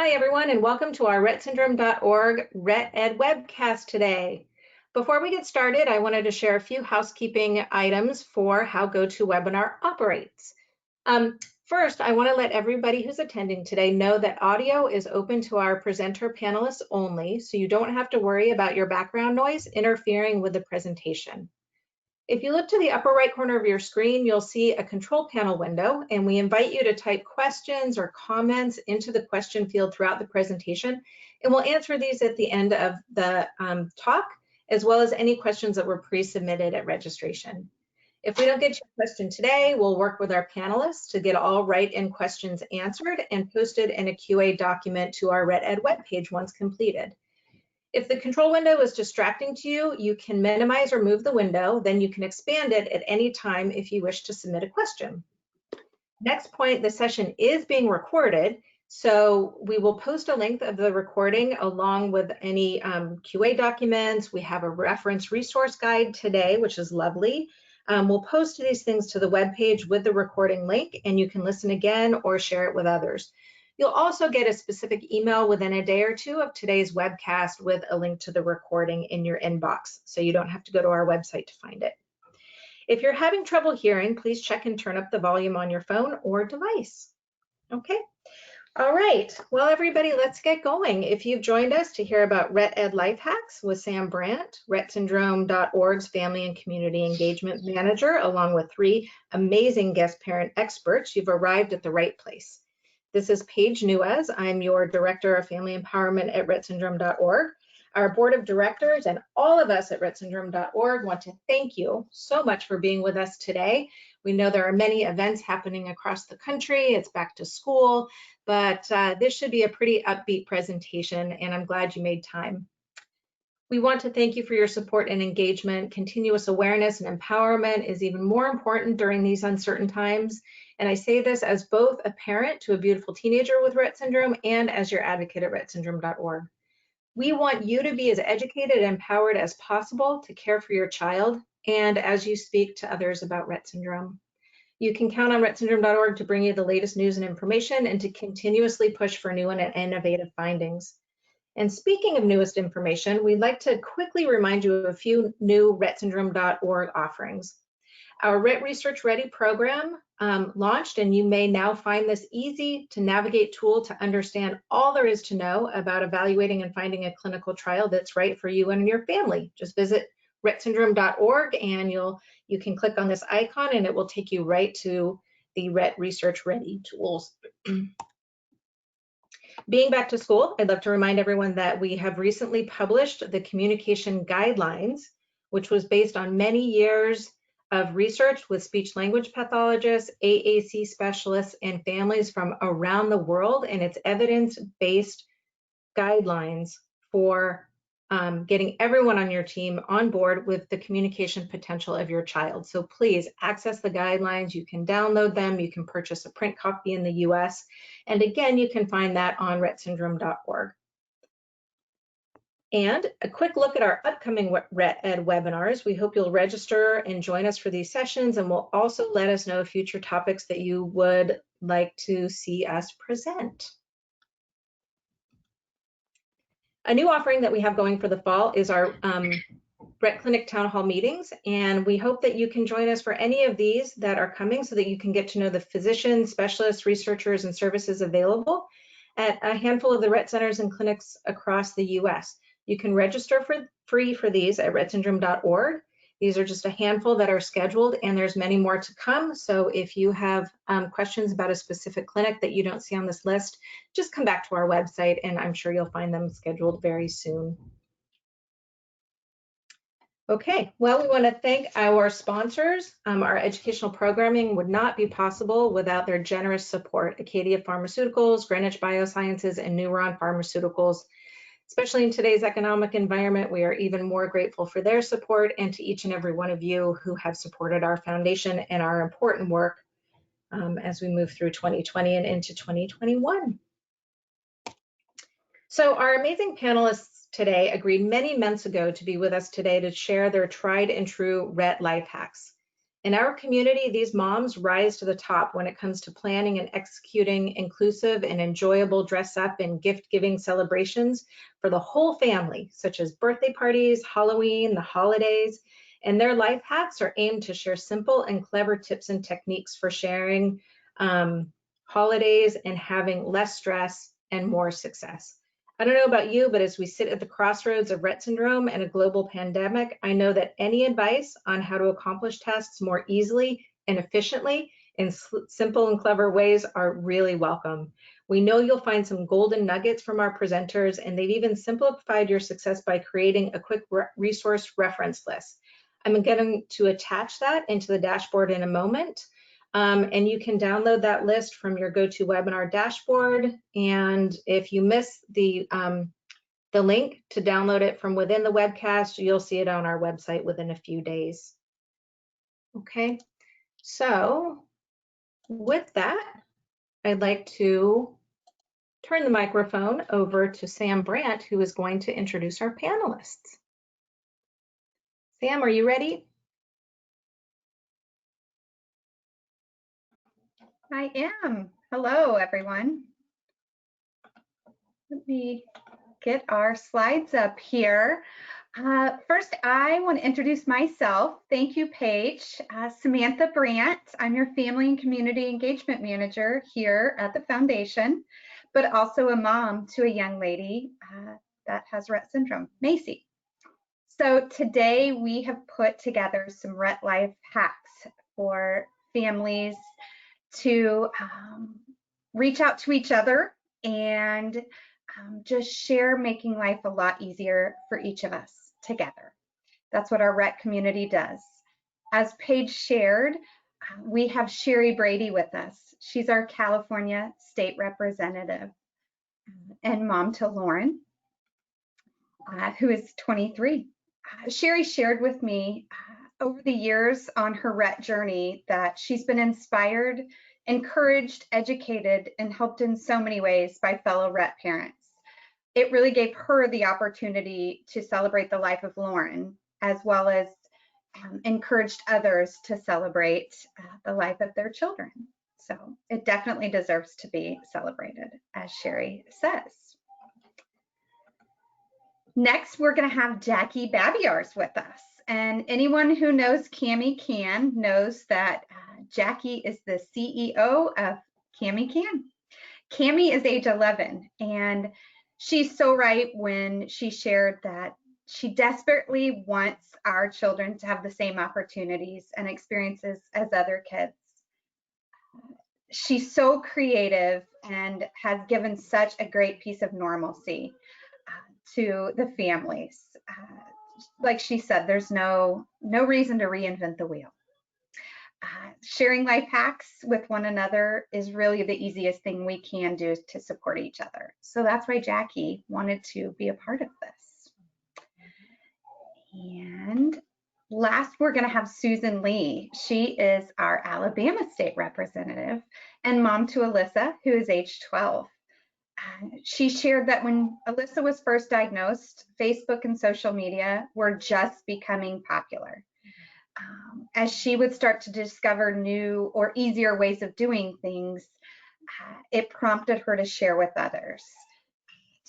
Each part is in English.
Hi, everyone, and welcome to our rettsyndrome.org Rett Ed webcast today. Before we get started, I wanted to share a few housekeeping items for how GoToWebinar operates. First, I want to let everybody who's attending today know that audio is open to our presenter panelists only, so you don't have to worry about your background noise interfering with the presentation. If you look to the upper right corner of your screen, you'll see a control panel window, and we invite you to type questions or comments into the question field throughout the presentation, and we'll answer these at the end of the talk, as well as any questions that were pre-submitted at registration. If we don't get to your question today, we'll work with our panelists to get all write-in questions answered and posted in a QA document to our Rett Ed webpage once completed. If the control window is distracting to you, you can minimize or move the window, then you can expand it at any time if you wish to submit a question. Next point, the session is being recorded, so we will post a link of the recording along with any QA documents. We have a reference resource guide today, which is lovely. We'll post these things to the webpage with the recording link, and you can listen again or share it with others. You'll also get a specific email within a day or two of today's webcast with a link to the recording in your inbox, so you don't have to go to our website to find it. If you're having trouble hearing, please check and turn up the volume on your phone or device. Okay, all right. Well, everybody, let's get going. If you've joined us to hear about Rett Ed Life Hacks with Sam Brant, rettsyndrome.org's Family and Community Engagement Manager, along with 3 amazing guest parent experts, you've arrived at the right place. This is Paige Nuez. I'm your Director of Family Empowerment at rettsyndrome.org. Our board of directors and all of us at rettsyndrome.org want to thank you so much for being with us today. We know there are many events happening across the country. It's back to school, but this should be a pretty upbeat presentation, and I'm glad you made time. We want to thank you for your support and engagement. Continuous awareness and empowerment is even more important during these uncertain times. And I say this as both a parent to a beautiful teenager with Rett syndrome and as your advocate at rettsyndrome.org. We want you to be as educated and empowered as possible to care for your child and as you speak to others about Rett syndrome. You can count on rettsyndrome.org to bring you the latest news and information and to continuously push for new and innovative findings. And speaking of newest information, we'd like to quickly remind you of a few new rettsyndrome.org offerings. Our Rett Research Ready program launched, and you may now find this easy to navigate tool to understand all there is to know about evaluating and finding a clinical trial that's right for you and your family. Just visit rettsyndrome.org and you can click on this icon and it will take you right to the Rett Research Ready tools. Being back to school, I'd love to remind everyone that we have recently published the communication guidelines, which was based on many years of research with speech language pathologists, AAC specialists, and families from around the world, and it's evidence-based guidelines for getting everyone on your team on board with the communication potential of your child. So please access the guidelines. You can download them. You can purchase a print copy in the US. And again, you can find that on rettsyndrome.org. And a quick look at our upcoming Rett Ed webinars. We hope you'll register and join us for these sessions, and will also let us know future topics that you would like to see us present. A new offering that we have going for the fall is our Rett Clinic Town Hall meetings, and we hope that you can join us for any of these that are coming so that you can get to know the physicians, specialists, researchers, and services available at a handful of the Rett centers and clinics across the US. You can register for free for these at rettsyndrome.org. These are just a handful that are scheduled, and there's many more to come. So if you have questions about a specific clinic that you don't see on this list, just come back to our website and I'm sure you'll find them scheduled very soon. Okay, well, we want to thank our sponsors. Our educational programming would not be possible without their generous support. Acadia Pharmaceuticals, Greenwich Biosciences, and Neuron Pharmaceuticals. Especially in today's economic environment, we are even more grateful for their support, and to each and every one of you who have supported our foundation and our important work as we move through 2020 and into 2021. So our amazing panelists today agreed many months ago to be with us today to share their tried and true Rett life hacks. In our community, these moms rise to the top when it comes to planning and executing inclusive and enjoyable dress up and gift giving celebrations for the whole family, such as birthday parties, Halloween, the holidays, and their life hacks are aimed to share simple and clever tips and techniques for sharing holidays and having less stress and more success. I don't know about you, but as we sit at the crossroads of Rett syndrome and a global pandemic, I know that any advice on how to accomplish tasks more easily and efficiently in simple and clever ways are really welcome. We know you'll find some golden nuggets from our presenters, and they've even simplified your success by creating a quick resource reference list. I'm going to attach that into the dashboard in a moment. And you can download that list from your GoToWebinar dashboard. And if you miss the link to download it from within the webcast, you'll see it on our website within a few days. Okay, so with that, I'd like to turn the microphone over to Sam Brant, who is going to introduce our panelists. Sam, are you ready? I am. Hello, everyone. Let me get our slides up here. First, I want to introduce myself. Thank you, Paige. Samanthat Brant. I'm your Family and Community Engagement Manager here at the Foundation, but also a mom to a young lady that has Rett syndrome, Macy. So today we have put together some Rett life hacks for families to reach out to each other and just share, making life a lot easier for each of us together. That's what our Rett community does. As Paige shared, we have Sherry Brady with us. She's our California state representative and mom to Lauren, who is 23. Sherry shared with me over the years on her Rett journey that she's been inspired, encouraged, educated, and helped in so many ways by fellow Rett parents. It really gave her the opportunity to celebrate the life of Lauren, as well as encouraged others to celebrate the life of their children. So it definitely deserves to be celebrated, as Sherry says. Next, we're going to have Jackie Babiars with us. And anyone who knows Cami Can knows that Jackie is the CEO of Cami Can. Cami is age 11, and she's so right when she shared that she desperately wants our children to have the same opportunities and experiences as other kids. She's so creative and has given such a great piece of normalcy to the families. Like she said, there's no reason to reinvent the wheel. Sharing life hacks with one another is really the easiest thing we can do to support each other. So that's why Jackie wanted to be a part of this. And last, we're going to have Susan Lee. She is our Alabama state representative and mom to Alyssa, who is age 12. She shared that when Alyssa was first diagnosed, Facebook and social media were just becoming popular. As she would start to discover new or easier ways of doing things, it prompted her to share with others.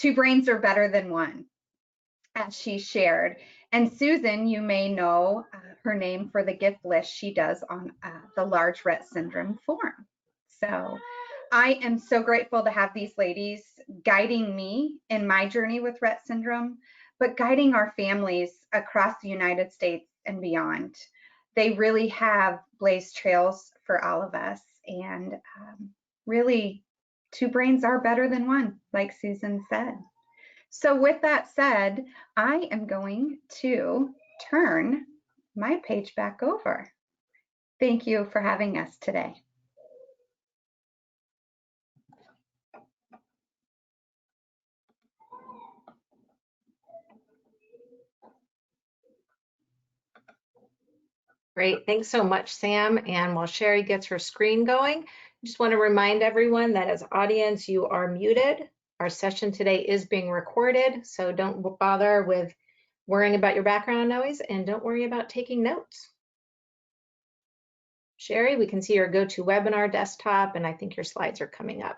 Two brains are better than one, as she shared. And Susan, you may know her name for the gift list she does on the Large Rett Syndrome Forum. So I am so grateful to have these ladies guiding me in my journey with Rett syndrome, but guiding our families across the United States and beyond. They really have blazed trails for all of us, and really, two brains are better than one, like Susan said. So with that said, I am going to turn my page back over. Thank you for having us today. Great, thanks so much, Sam. And while Sherry gets her screen going, I just want to remind everyone that as audience, you are muted. Our session today is being recorded, so don't bother with worrying about your background noise and don't worry about taking notes. Sherry, we can see your GoToWebinar desktop, and I think your slides are coming up.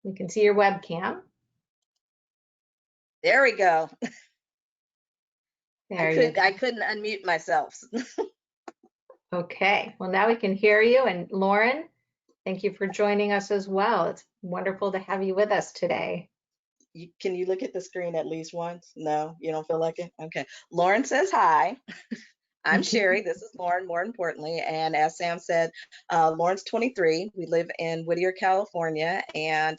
We can see your webcam. There we go. There you go. I couldn't unmute myself. Okay, well, now we can hear you. And Lauren, thank you for joining us as well. It's wonderful to have you with us today. Can you look at the screen at least once? No, you don't feel like it? Okay. Lauren says hi. I'm Sherry. This is Lauren, more importantly. And as Sam said, Lauren's 23. We live in Whittier, California. And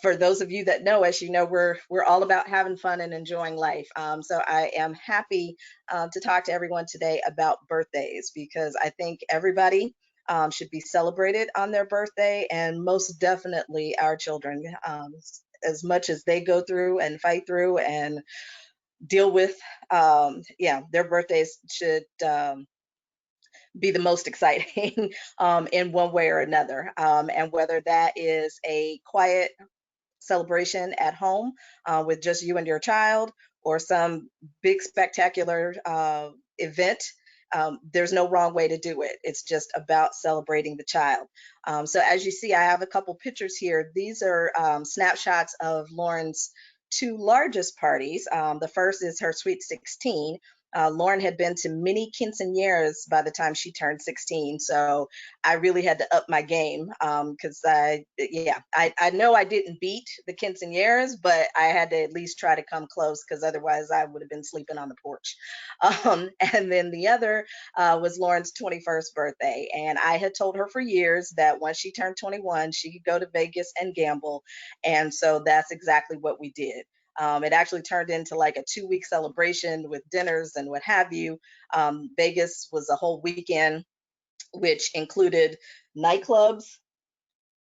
for those of you that know us, you know we're all about having fun and enjoying life. So I am happy to talk to everyone today about birthdays, because I think everybody should be celebrated on their birthday, and most definitely our children, as much as they go through and fight through and deal with. Yeah, their birthdays should be the most exciting in one way or another. And whether that is a quiet celebration at home with just you and your child, or some big spectacular event, there's no wrong way to do it. It's just about celebrating the child. So as you see, I have a couple pictures here. These are snapshots of Lauren's two largest parties. The first is her Sweet 16. Lauren had been to many quinceañeras by the time she turned 16, so I really had to up my game, because I know I didn't beat the quinceañeras, but I had to at least try to come close, because otherwise I would have been sleeping on the porch. And then the other was Lauren's 21st birthday, and I had told her for years that once she turned 21, she could go to Vegas and gamble, and so that's exactly what we did. It actually turned into like a 2-week celebration with dinners and what have you. Vegas was a whole weekend, which included nightclubs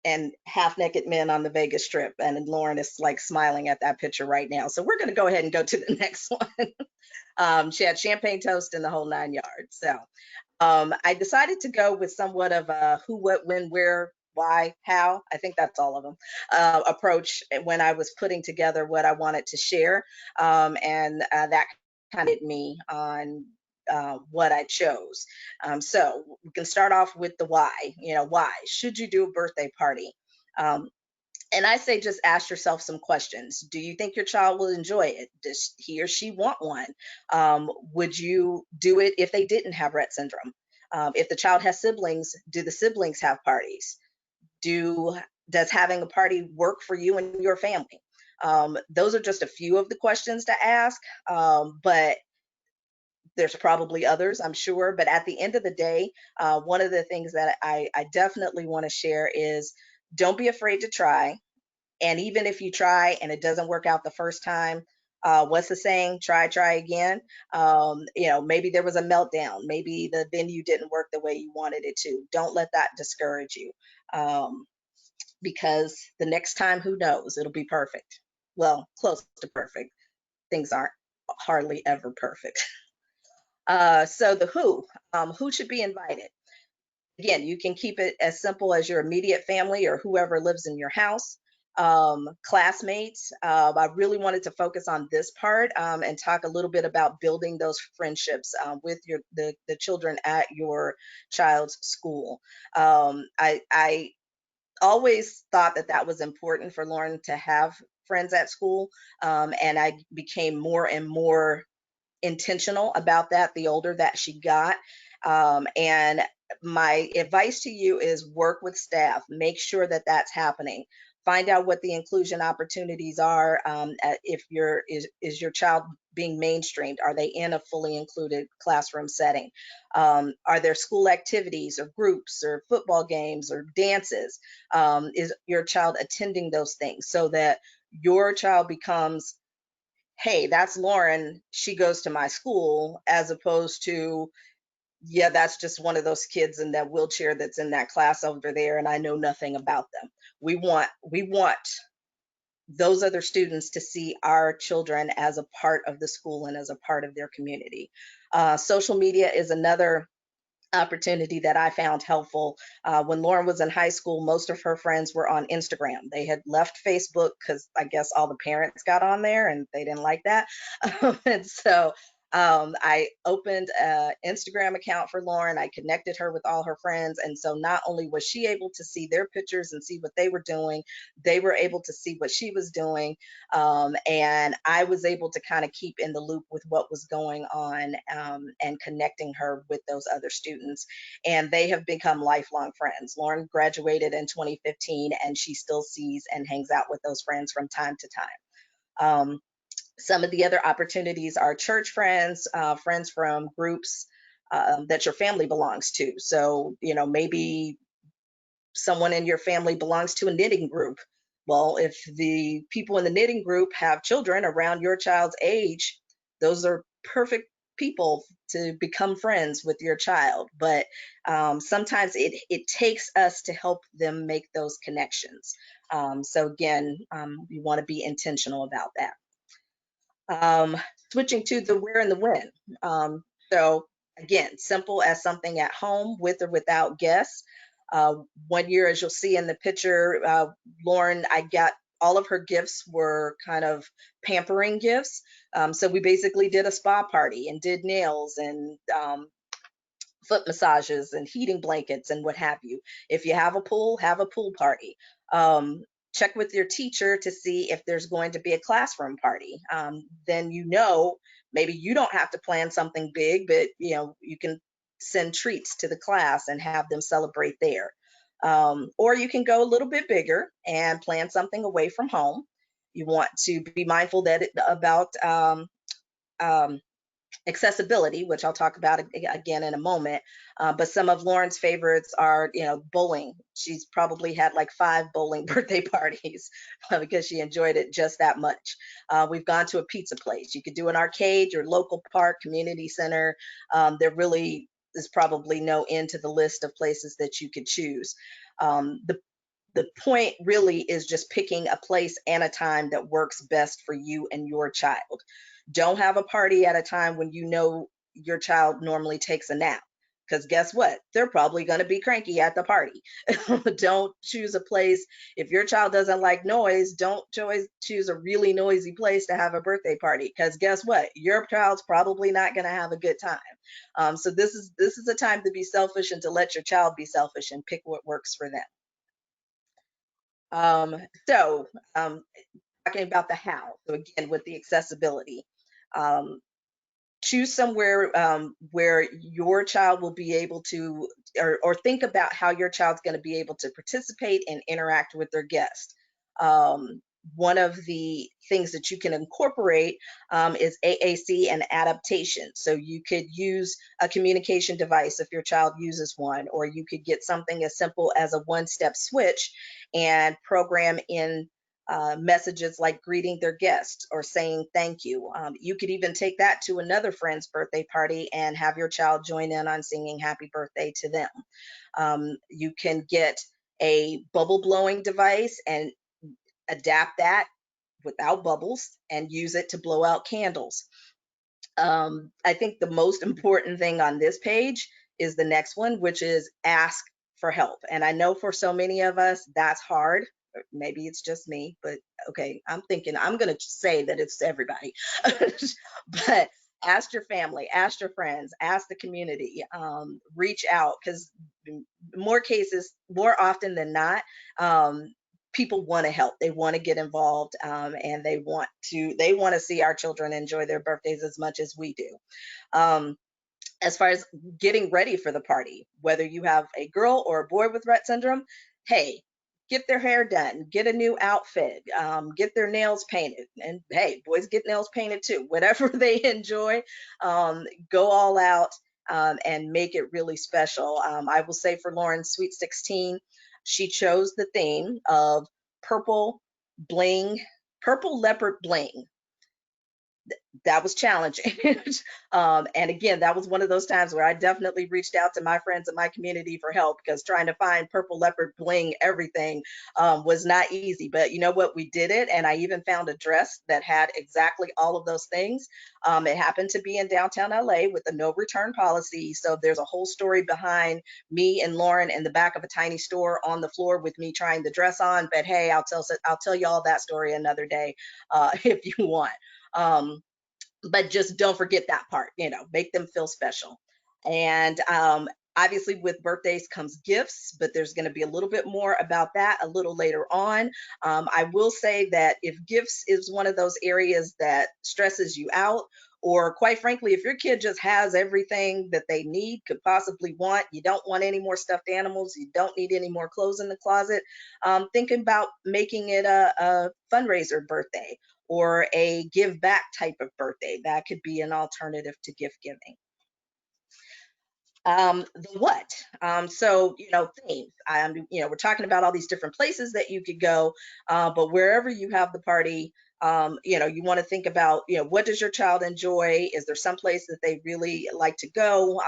and half-naked men on the Vegas Strip. And Lauren is like smiling at that picture right now. So we're going to go ahead and go to the next one. She had champagne toast and the whole 9 yards. So I decided to go with somewhat of a who, what, when, where, why, how, I think that's all of them, approach when I was putting together what I wanted to share. And that kind of hit me on what I chose. So we can start off with the why. Why should you do a birthday party? And I say just ask yourself some questions. Do you think your child will enjoy it? Does he or she want one? Would you do it if they didn't have Rett syndrome? If the child has siblings, do the siblings have parties? Does having a party work for you and your family? Those are just a few of the questions to ask, but there's probably others, I'm sure. But at the end of the day, one of the things that I definitely want to share is don't be afraid to try. And even if you try and it doesn't work out the first time, what's the saying? Try again. Maybe there was a meltdown. Maybe the venue didn't work the way you wanted it to. Don't let that discourage you, because the next time, who knows? It'll be perfect. Well, close to perfect. Things aren't hardly ever perfect. So the who should be invited? Again, you can keep it as simple as your immediate family or whoever lives in your house. Classmates. I really wanted to focus on this part and talk a little bit about building those friendships with the children at your child's school. I always thought that was important for Lauren to have friends at school, and I became more and more intentional about that the older that she got. And my advice to you is work with staff, make sure that that's happening. Find out what the inclusion opportunities are. If is your child being mainstreamed? Are they in a fully included classroom setting? Are there school activities or groups or football games or dances? Is your child attending those things so that your child becomes, hey, that's Lauren, she goes to my school, as opposed to, yeah, that's just one of those kids in that wheelchair that's in that class over there and I know nothing about them. We want those other students to see our children as a part of the school and as a part of their community. Social media is another opportunity that I found helpful. When Lauren was in high school, most of her friends were on Instagram. They had left Facebook because I guess all the parents got on there and they didn't like that. And so I opened an Instagram account for Lauren. I connected her with all her friends. And so not only was she able to see their pictures and see what they were doing, they were able to see what she was doing. And I was able to kind of keep in the loop with what was going on, and connecting her with those other students. And they have become lifelong friends. Lauren graduated in 2015, and she still sees and hangs out with those friends from time to time. Some of the other opportunities are church friends, friends from groups that your family belongs to. So, maybe someone in your family belongs to a knitting group. Well, if the people in the knitting group have children around your child's age, those are perfect people to become friends with your child. But sometimes it takes us to help them make those connections. So again, you want to be intentional about that. Switching to the where and the when. So again, simple as something at home with or without guests. One year, as you'll see in the picture, Lauren, I got all of her gifts were kind of pampering gifts. So we basically did a spa party and did nails and foot massages and heating blankets and what have you. If you have a pool party. Um, Check with your teacher to see if there's going to be a classroom party. Then maybe you don't have to plan something big, but you can send treats to the class and have them celebrate there. Or you can go a little bit bigger and plan something away from home. You want to be mindful about accessibility, which I'll talk about again in a moment. But some of Lauren's favorites are, bowling. She's probably had like 5 bowling birthday parties because she enjoyed it just that much. We've gone to a pizza place. You could do an arcade, your local park, community center. There really is probably no end to the list of places that you could choose. The point really is just picking a place and a time that works best for you and your child. Don't have a party at a time when your child normally takes a nap, because guess what? They're probably going to be cranky at the party. Don't choose a place. If your child doesn't like noise, don't choose a really noisy place to have a birthday party, because guess what? Your child's probably not going to have a good time. So this is a time to be selfish and to let your child be selfish and pick what works for them. Um, so, talking about the how. So again, with the accessibility, um, choose somewhere where your child will be able to, or think about how your child's going to be able to participate and interact with their guests. One of the things that you can incorporate is AAC and adaptation. So you could use a communication device if your child uses one, or you could get something as simple as a one-step switch and program in messages like greeting their guests or saying thank you. You could even take that to another friend's birthday party and have your child join in on singing happy birthday to them. You can get a bubble blowing device and adapt that without bubbles and use it to blow out candles. I think the most important thing on this page is the next one, which is ask for help. And I know for so many of us, that's hard. Maybe it's just me, but okay, I'm going to say that it's everybody. But ask your family, ask your friends, ask the community, reach out, because more often than not, people want to help. They want to get involved, and they want to see our children enjoy their birthdays as much as we do. As far as getting ready for the party, whether you have a girl or a boy with Rett syndrome, hey, get their hair done, get a new outfit, get their nails painted. And hey, boys get nails painted too. Whatever they enjoy, go all out, and make it really special. I will say for Lauren's Sweet 16, she chose the theme of purple bling, purple leopard bling. that was challenging. And again, that was one of those times where I definitely reached out to my friends in my community for help, because trying to find purple leopard bling everything was not easy. But you know what? We did it. And I even found a dress that had exactly all of those things. It happened to be in downtown LA with a no return policy. So there's a whole story behind me and Lauren in the back of a tiny store on the floor with me trying the dress on. But hey, I'll tell you all that story another day if you want. But just don't forget that part, make them feel special. And obviously with birthdays comes gifts, but there's going to be a little bit more about that a little later on. I will say that if gifts is one of those areas that stresses you out, or quite frankly, if your kid just has everything that they need, could possibly want, you don't want any more stuffed animals, you don't need any more clothes in the closet, thinking about making it a fundraiser birthday or a give back type of birthday. That could be an alternative to gift giving. The what? So, themes. We're talking about all these different places that you could go, but wherever you have the party, you want to think about, what does your child enjoy? Is there some place that they really like to go?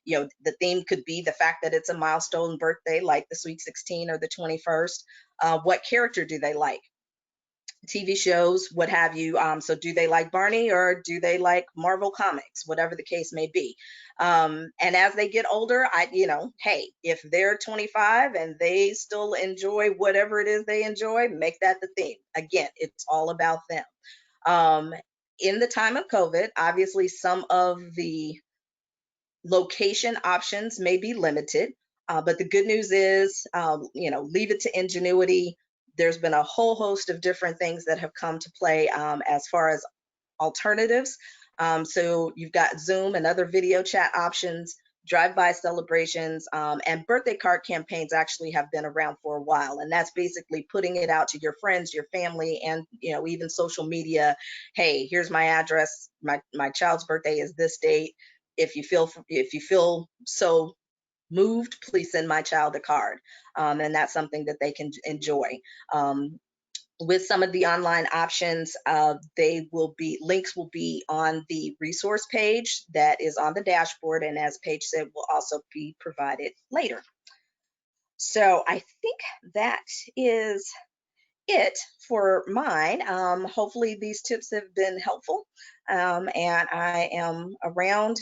The theme could be the fact that it's a milestone birthday, like the Sweet 16 or the 21st. What character do they like? TV shows, what have you. So do they like Barney or do they like Marvel Comics, whatever the case may be. And as they get older, hey, if they're 25 and they still enjoy whatever it is they enjoy, make that the theme. Again, it's all about them. In the time of COVID, obviously some of the location options may be limited, but the good news is, leave it to ingenuity. There's been a whole host of different things that have come to play as far as alternatives. So you've got Zoom and other video chat options, drive-by celebrations, and birthday card campaigns actually have been around for a while. And that's basically putting it out to your friends, your family, and even social media. Hey, here's my address. My child's birthday is this date. If you feel so moved, please send my child a card. And that's something that they can enjoy. With some of the online options, links will be on the resource page that is on the dashboard, and as Paige said, will also be provided later. So I think that is it for mine. Hopefully these tips have been helpful, and I am around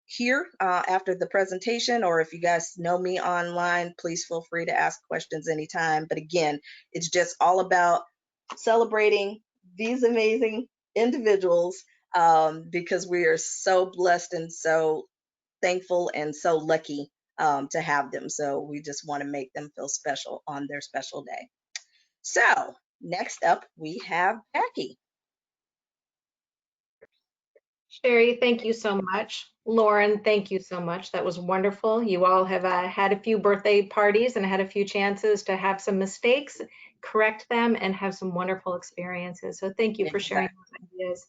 here after the presentation, or if you guys know me online, please feel free to ask questions anytime. But again, it's just all about celebrating these amazing individuals, because we are so blessed and so thankful and so lucky to have them. So we just want to make them feel special on their special day. So next up, we have Jackie. Sherry, thank you so much. Lauren, thank you so much. That was wonderful. You all have had a few birthday parties and had a few chances to have some mistakes, correct them, and have some wonderful experiences. So thank you for sharing those ideas.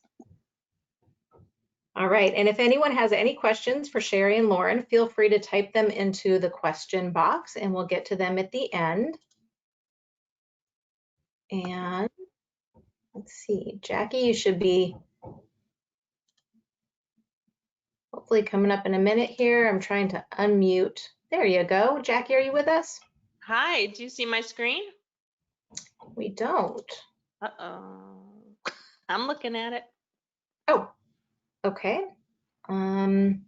All right, and if anyone has any questions for Sherry and Lauren, feel free to type them into the question box and we'll get to them at the end. And let's see, Jackie, you should be hopefully coming up in a minute here. I'm trying to unmute. There you go. Jackie, are you with us? Hi, do you see my screen? We don't. Uh-oh. I'm looking at it. Oh, okay. Volume.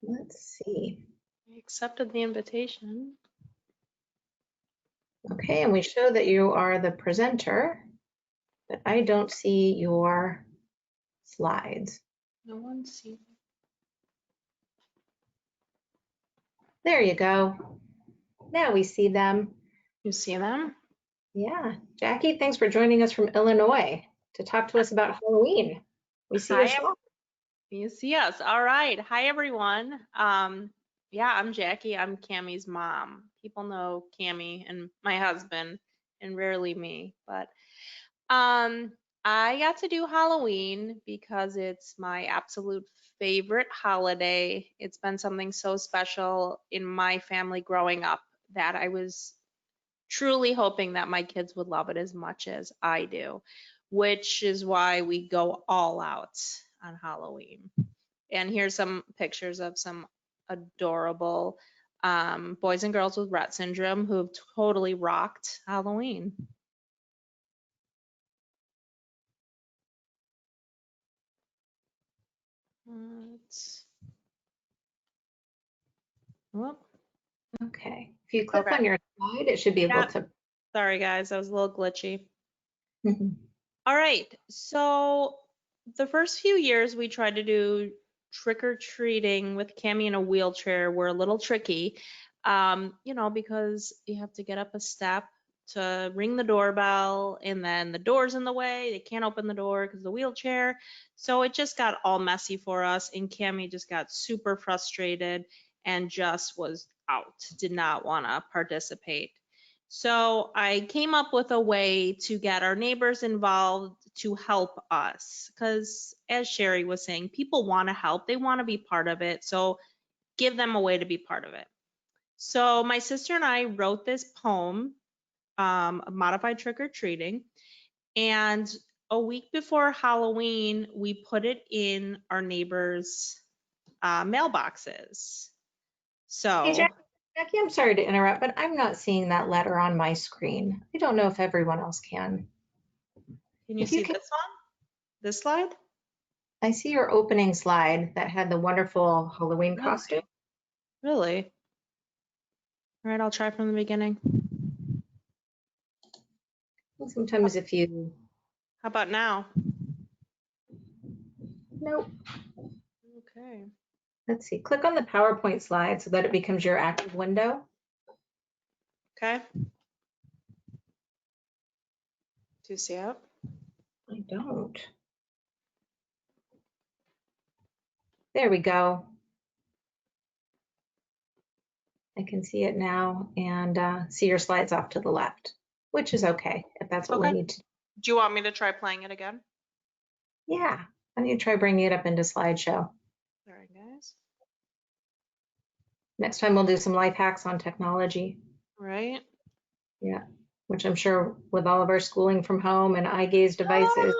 Let's see. I accepted the invitation. Okay, and we show that you are the presenter, but I don't see your slides. No one sees. There you go. Now we see them. You see them? Yeah. Jackie, thanks for joining us from Illinois to talk to us about Halloween. We see your slide. You see us. All right. Hi, everyone. Yeah, I'm Jackie. I'm Cammie's mom. People know Cammie and my husband, and rarely me. But I got to do Halloween because it's my absolute favorite holiday. It's been something so special in my family growing up that I was truly hoping that my kids would love it as much as I do, which is why we go all out on Halloween. And here's some pictures of some adorable boys and girls with Rett syndrome who have totally rocked Halloween. Whoop. Okay. If you click Okay. on your slide, it should be able Yeah. to. Sorry, guys, that was a little glitchy. Mhm. All right, so the first few years we tried to do trick-or-treating with Cami in a wheelchair were a little tricky, you know, because you have to get up a step to ring the doorbell, and then the door's in the way. They can't open the door because of the wheelchair. So it just got all messy for us, and Cami just got super frustrated and just was out, did not want to participate. So I came up with a way to get our neighbors involved to help us. Because as Sherry was saying, people want to help, they want to be part of it. So give them a way to be part of it. So my sister and I wrote this poem, Modified Trick-or-Treating. And a week before Halloween, we put it in our neighbors' mailboxes. Hey, So Jackie, I'm sorry to interrupt, but I'm not seeing that letter on my screen. I don't know if everyone else can. can you If you see can, this one? This slide? I see your opening slide that had the wonderful Halloween Really? costume. Really? All right, I'll try from the beginning. Sometimes if you, How about now? nope. Okay. Let's see, click on the PowerPoint slide so that it becomes your active window. Okay. Do you see it? I don't. There we go. I can see it now and see your slides off to the left, which is okay if that's what we Okay. need to. Do you want me to try playing it again? Yeah, I need to try bringing it up into slideshow. All right, guys. Next time we'll do some life hacks on technology. Right. Yeah, which I'm sure with all of our schooling from home and eye gaze devices,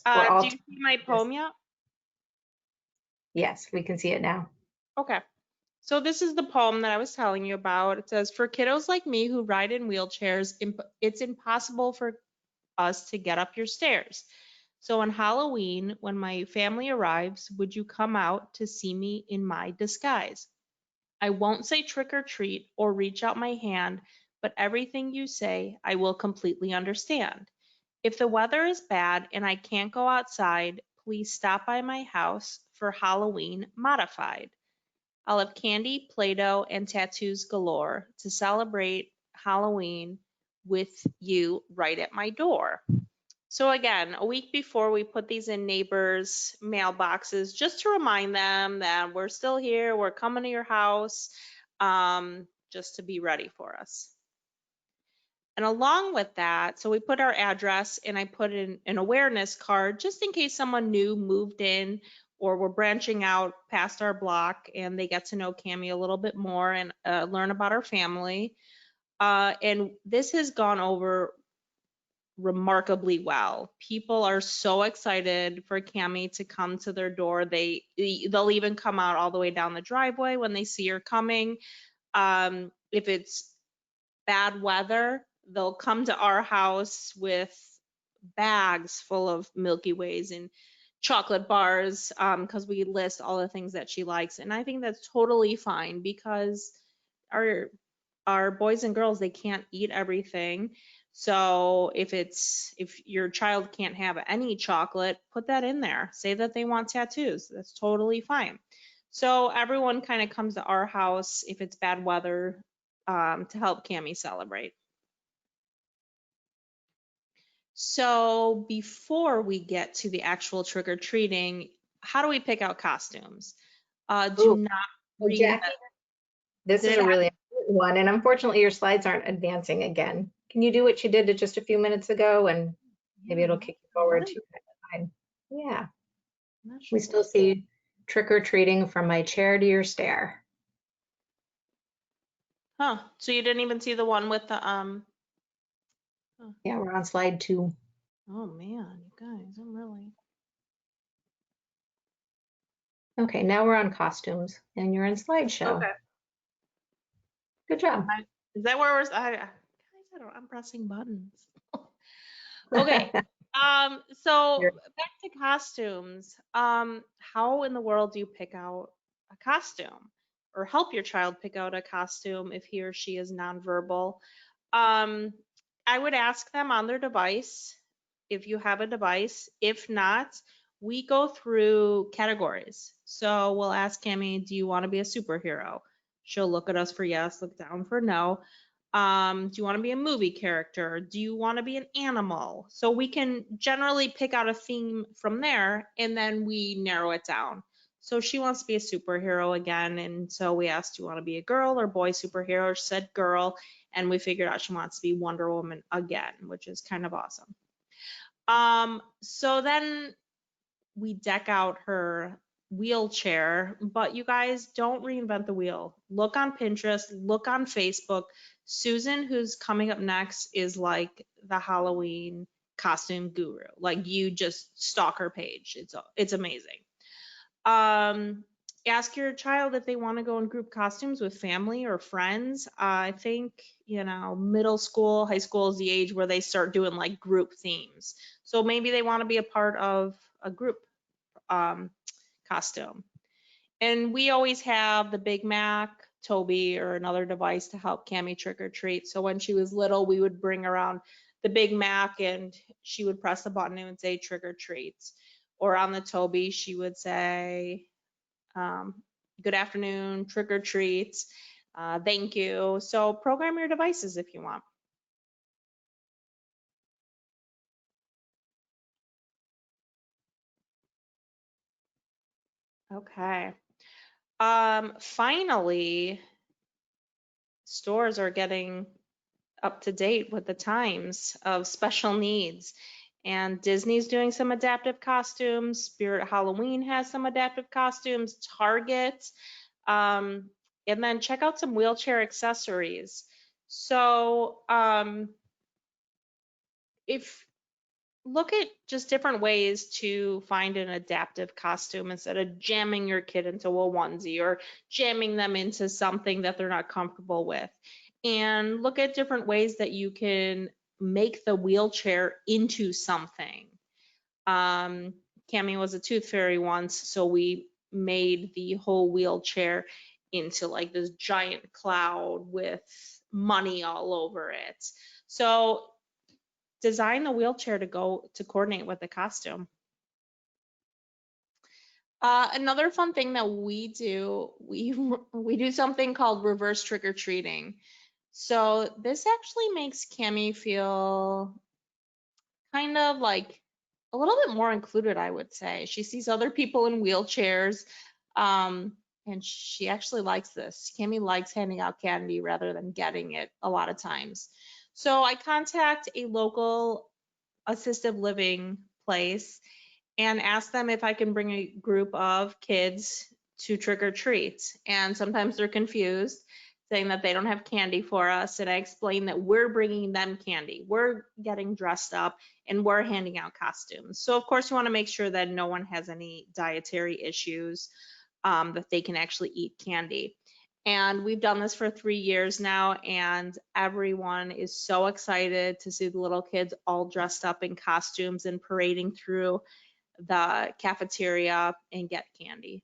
we're all. Do you see my poem yet? Yes, we can see it now. Okay. So this is the poem that I was telling you about. It says, for kiddos like me who ride in wheelchairs, it's impossible for us to get up your stairs. So on Halloween, when my family arrives, would you come out to see me in my disguise? I won't say trick or treat or reach out my hand, but everything you say, I will completely understand. If the weather is bad and I can't go outside, please stop by my house for Halloween modified. I'll have candy, Play-Doh, and tattoos galore to celebrate Halloween with you right at my door. So again, a week before we put these in neighbors' mailboxes, just to remind them that we're still here, we're coming to your house, just to be ready for us. And along with that, so we put our address and I put in an awareness card just in case someone new moved in or we're branching out past our block and they get to know Cami a little bit more and learn about our family. And this has gone over remarkably well. People are so excited for Cami to come to their door. They'll even come out all the way down the driveway when they see her coming. If it's bad weather, they'll come to our house with bags full of Milky Ways and chocolate bars because we list all the things that she likes. And I think that's totally fine because our boys and girls, they can't eat everything. So if your child can't have any chocolate, put that in there. Say that they want tattoos. That's totally fine. So everyone kind of comes to our house if it's bad weather to help Cami celebrate. So before we get to the actual trick or treating, how do we pick out costumes? Do Ooh, not well, read. Jackie, this Did is it a really important one, and unfortunately your slides aren't advancing again. Can you do what you did just a few minutes ago, and maybe it'll kick you forward to that time? Yeah, we still see trick or treating from my chair to your stair. Huh. So you didn't even see the one with the Yeah, we're on slide 2. oh man, you guys, I'm really Okay, now we're on costumes and you're in slideshow. okay. Good job. Is that where we're guys, I'm pressing buttons. Okay. So You're- back to costumes. How in the world do you pick out a costume or help your child pick out a costume if he or she is nonverbal? I would ask them on their device if you have a device. If not, we go through categories. So we'll ask Cami, do you want to be a superhero? She'll look at us for yes, look down for no. Do you want to be a movie character? Do you want to be an animal? So we can generally pick out a theme from there and then we narrow it down. So she wants to be a superhero again. And so we asked, do you want to be a girl or boy superhero? She said girl. And we figured out she wants to be Wonder Woman again, which is kind of awesome. So then we deck out her wheelchair, but you guys don't reinvent the wheel. Look on Pinterest, look on Facebook. Susan, who's coming up next, is like the Halloween costume guru. Like you just stalk her page. It's amazing. Ask your child if they want to go in group costumes with family or friends. I think, middle school, high school is the age where they start doing like group themes. So maybe they want to be a part of a group costume. And we always have the Big Mac, Toby, or another device to help Cami trick or treat. So when she was little, we would bring around the Big Mac and she would press the button and would say trick or treat. Or on the Toby, she would say, good afternoon, trick or treat, thank you. So program your devices if you want. Okay. Finally, stores are getting up to date with the times of special needs. And Disney's doing some adaptive costumes. Spirit Halloween has some adaptive costumes. Target. And then check out some wheelchair accessories. So if look at just different ways to find an adaptive costume instead of jamming your kid into a onesie or jamming them into something that they're not comfortable with. And look at different ways that you can make the wheelchair into something. Cami was a tooth fairy once, so we made the whole wheelchair into like this giant cloud with money all over it. So design the wheelchair to coordinate with the costume. Another fun thing that we do, we do something called reverse trick-or-treating. So this actually makes Cami feel kind of like a little bit more included, I would say. She sees other people in wheelchairs, and she actually likes this. Cami likes handing out candy rather than getting it a lot of times. So I contact a local assisted living place and ask them if I can bring a group of kids to trick or treat. And sometimes they're confused, saying that they don't have candy for us. And I explain that we're bringing them candy. We're getting dressed up and we're handing out costumes. So of course you want to make sure that no one has any dietary issues, that they can actually eat candy. And we've done this for 3 years now, and everyone is so excited to see the little kids all dressed up in costumes and parading through the cafeteria and get candy.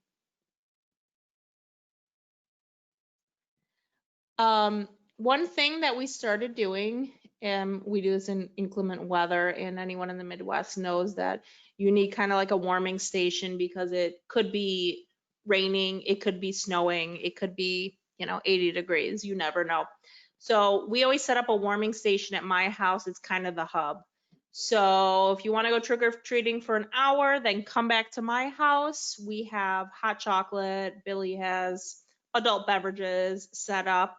One thing that we started doing, and we do this in inclement weather, and anyone in the Midwest knows that you need kind of like a warming station because it could be raining, it could be snowing, it could be, 80 degrees, you never know. So we always set up a warming station at my house. It's kind of the hub. So if you want to go trick or treating for an hour, then come back to my house. We have hot chocolate. Billy has adult beverages set up.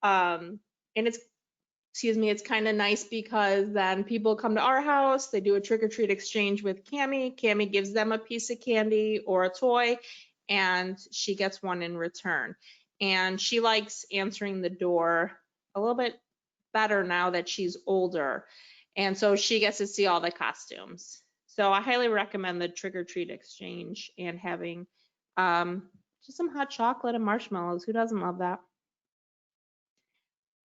And it's kind of nice because then people come to our house, they do a trick or treat exchange with Cami. Cami gives them a piece of candy or a toy, and she gets one in return. and she likes answering the door a little bit better now that she's older. And so she gets to see all the costumes. So I highly recommend the Trick or Treat exchange and having just some hot chocolate and marshmallows. Who doesn't love that?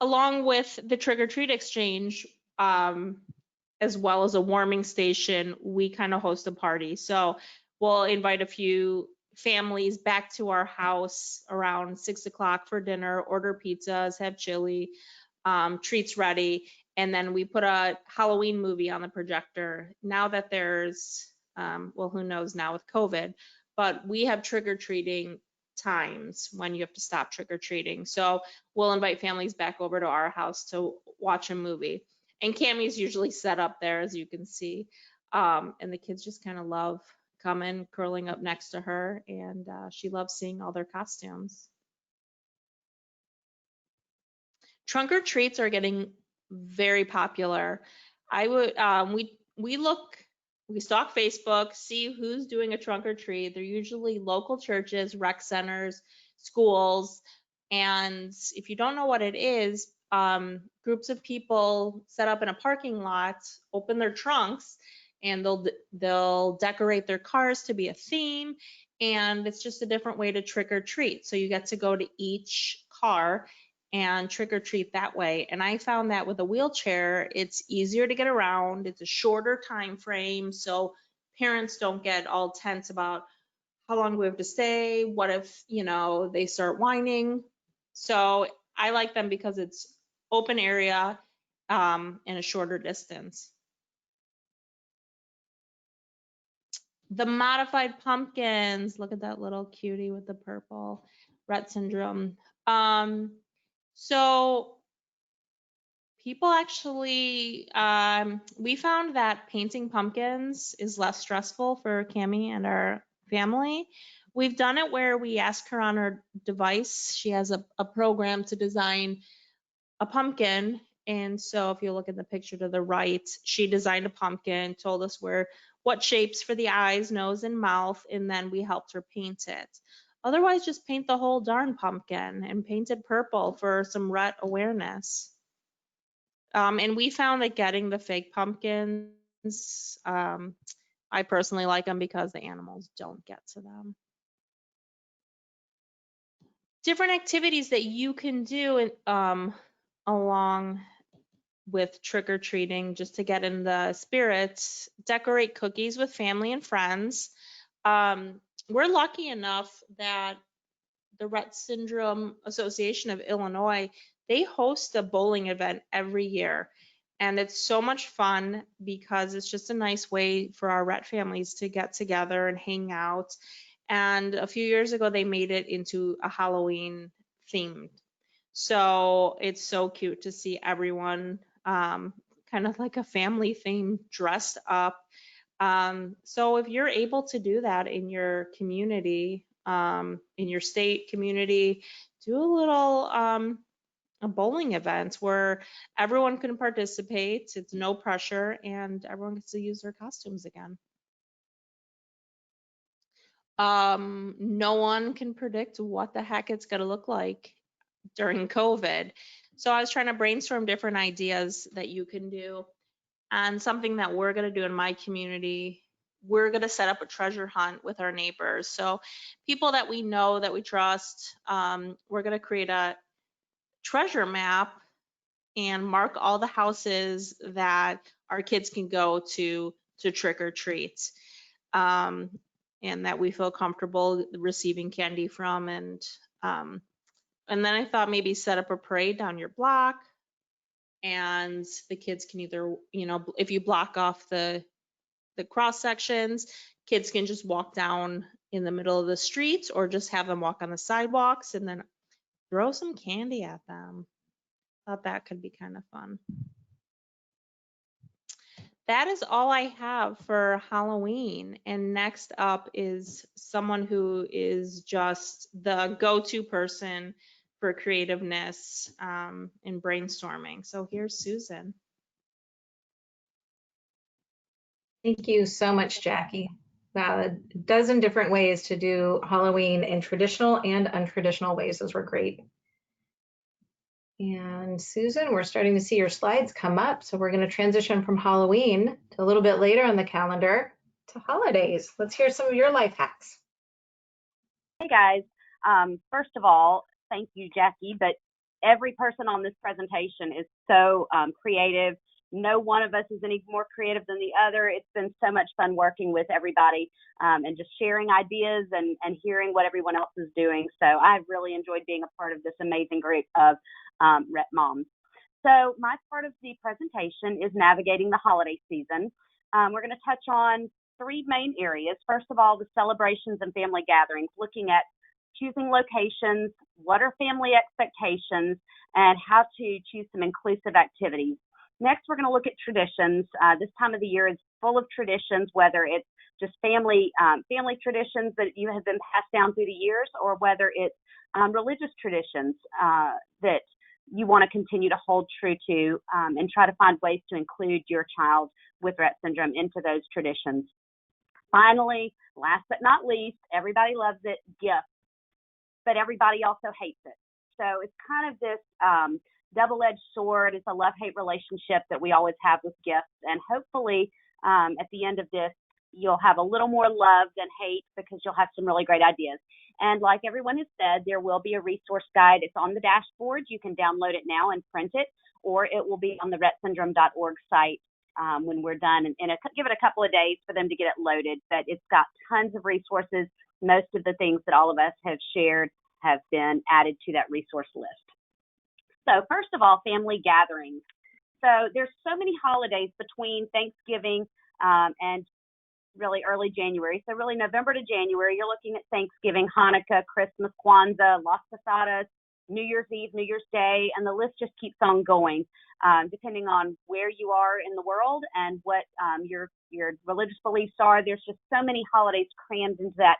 Along with the Trick or Treat exchange, as well as a warming station, we kind of host a party. So we'll invite a few families back to our house around 6 o'clock for dinner, order pizzas, have chili, treats ready, and then we put a Halloween movie on the projector. Now that there's, well, who knows now with COVID, but we have trick-or-treating times when you have to stop trick-or-treating. So we'll invite families back over to our house to watch a movie. And Cammie's usually set up there, as you can see. And the kids just kind of love coming, curling up next to her, and she loves seeing all their costumes. Trunk or treats are getting very popular. I would we stalk Facebook, see who's doing a trunk or treat. They're usually local churches, rec centers, schools, and if you don't know what it is, groups of people set up in a parking lot, open their trunks, and they'll decorate their cars to be a theme, and it's just a different way to trick or treat. So you get to go to each car and trick or treat that way. And I found that with a wheelchair, it's easier to get around. It's a shorter time frame, so parents don't get all tense about how long do we have to stay? What if, they start whining? So I like them because it's open area and a shorter distance. The modified pumpkins, look at that little cutie with the purple, Rett syndrome. So people actually, we found that painting pumpkins is less stressful for Cammie and our family. We've done it where we ask her on her device. She has a program to design a pumpkin. And so if you look at the picture to the right, she designed a pumpkin, told us what shapes for the eyes, nose, and mouth, and then we helped her paint it. Otherwise, just paint the whole darn pumpkin and paint it purple for some Rett awareness. And we found that getting the fake pumpkins, I personally like them because the animals don't get to them. Different activities that you can do along with trick-or-treating just to get in the spirit. Decorate cookies with family and friends. We're lucky enough that the Rett Syndrome Association of Illinois, they host a bowling event every year. And it's so much fun because it's just a nice way for our Rett families to get together and hang out. And a few years ago, they made it into a Halloween themed. So it's so cute to see everyone kind of like a family theme dressed up. So if you're able to do that in your community, in your state community, do a little a bowling event where everyone can participate. It's no pressure and everyone gets to use their costumes again. No one can predict what the heck it's going to look like during COVID. So I was trying to brainstorm different ideas that you can do. And something that we're going to do in my community, we're going to set up a treasure hunt with our neighbors. So people that we know, that we trust, we're going to create a treasure map and mark all the houses that our kids can go to trick or treat. And that we feel comfortable receiving candy from. And then I thought maybe set up a parade down your block, and the kids can either, if you block off the cross sections, kids can just walk down in the middle of the streets or just have them walk on the sidewalks and then throw some candy at them. Thought that could be kind of fun. That is all I have for Halloween. And next up is someone who is just the go-to person for creativeness and brainstorming. So here's Susan. Thank you so much, Jackie. a dozen different ways to do Halloween in traditional and untraditional ways. Those were great. And Susan, we're starting to see your slides come up. So we're going to transition from Halloween to a little bit later on the calendar to holidays. Let's hear some of your life hacks. Hey guys, first of all, thank you, Jackie, but every person on this presentation is so creative. No one of us is any more creative than the other. It's been so much fun working with everybody and just sharing ideas and hearing what everyone else is doing. So I've really enjoyed being a part of this amazing group of Rett moms. So my part of the presentation is navigating the holiday season. We're going to touch on three main areas. First of all, the celebrations and family gatherings, looking at choosing locations, what are family expectations, and how to choose some inclusive activities. Next, we're going to look at traditions. This time of the year is full of traditions, whether it's just family traditions that you have been passed down through the years, or whether it's religious traditions that you want to continue to hold true to and try to find ways to include your child with Rett syndrome into those traditions. Finally, last but not least, everybody loves it, gifts, but everybody also hates it. So it's kind of this double-edged sword. It's a love-hate relationship that we always have with gifts. And hopefully at the end of this, you'll have a little more love than hate because you'll have some really great ideas. And like everyone has said, there will be a resource guide. It's on the dashboard. You can download it now and print it, or it will be on the rettsyndrome.org site when we're done. And give it a couple of days for them to get it loaded. But it's got tons of resources. Most of the things that all of us have shared have been added to that resource list. So first of all, family gatherings. So there's so many holidays between Thanksgiving and really early January. So really November to January, you're looking at Thanksgiving, Hanukkah, Christmas, Kwanzaa, Las Posadas, New Year's Eve, New Year's Day, and the list just keeps on going, depending on where you are in the world and what your religious beliefs are. There's just so many holidays crammed into that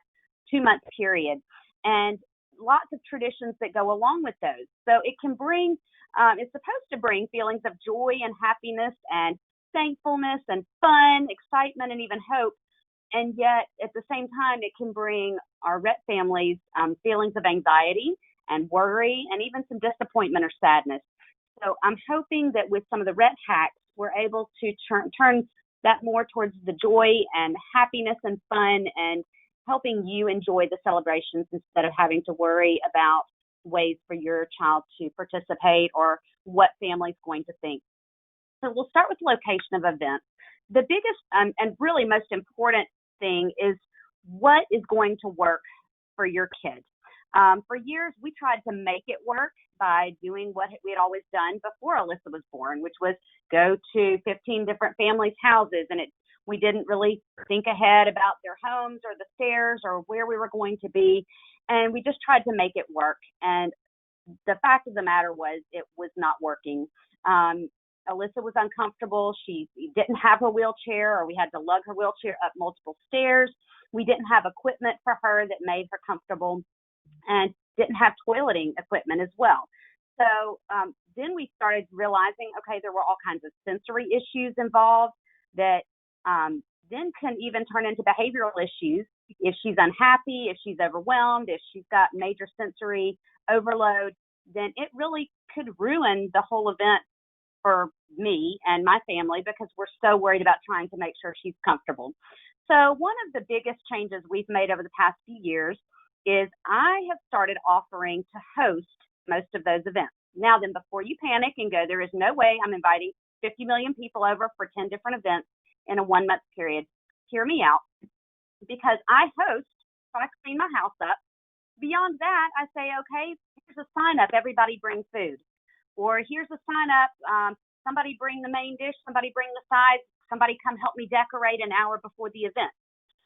2-month period, and lots of traditions that go along with those. So it can bring, it's supposed to bring feelings of joy and happiness and thankfulness and fun, excitement, and even hope. And yet, at the same time, it can bring our Rett families feelings of anxiety and worry and even some disappointment or sadness. So I'm hoping that with some of the Rett hacks, we're able to turn that more towards the joy and happiness and fun and helping you enjoy the celebrations instead of having to worry about ways for your child to participate or what family's going to think. So we'll start with location of events. The biggest and really most important thing is what is going to work for your kids. For years, we tried to make it work by doing what we had always done before Alyssa was born, which was go to 15 different families' houses. And we didn't really think ahead about their homes or the stairs or where we were going to be. And we just tried to make it work. And the fact of the matter was it was not working. Alyssa was uncomfortable. She didn't have her wheelchair, or we had to lug her wheelchair up multiple stairs. We didn't have equipment for her that made her comfortable, and didn't have toileting equipment as well. So then we started realizing, okay, there were all kinds of sensory issues involved that then can even turn into behavioral issues. If she's unhappy, if she's overwhelmed, if she's got major sensory overload, then it really could ruin the whole event for me and my family because we're so worried about trying to make sure she's comfortable. So one of the biggest changes we've made over the past few years is I have started offering to host most of those events. Now then, before you panic and go, there is no way I'm inviting 50 million people over for 10 different events in a 1-month period. Hear me out, because I host, so I clean my house up. Beyond that, I say, okay, here's a sign up, everybody bring food. Or here's a sign up, somebody bring the main dish, somebody bring the sides, somebody come help me decorate an hour before the event.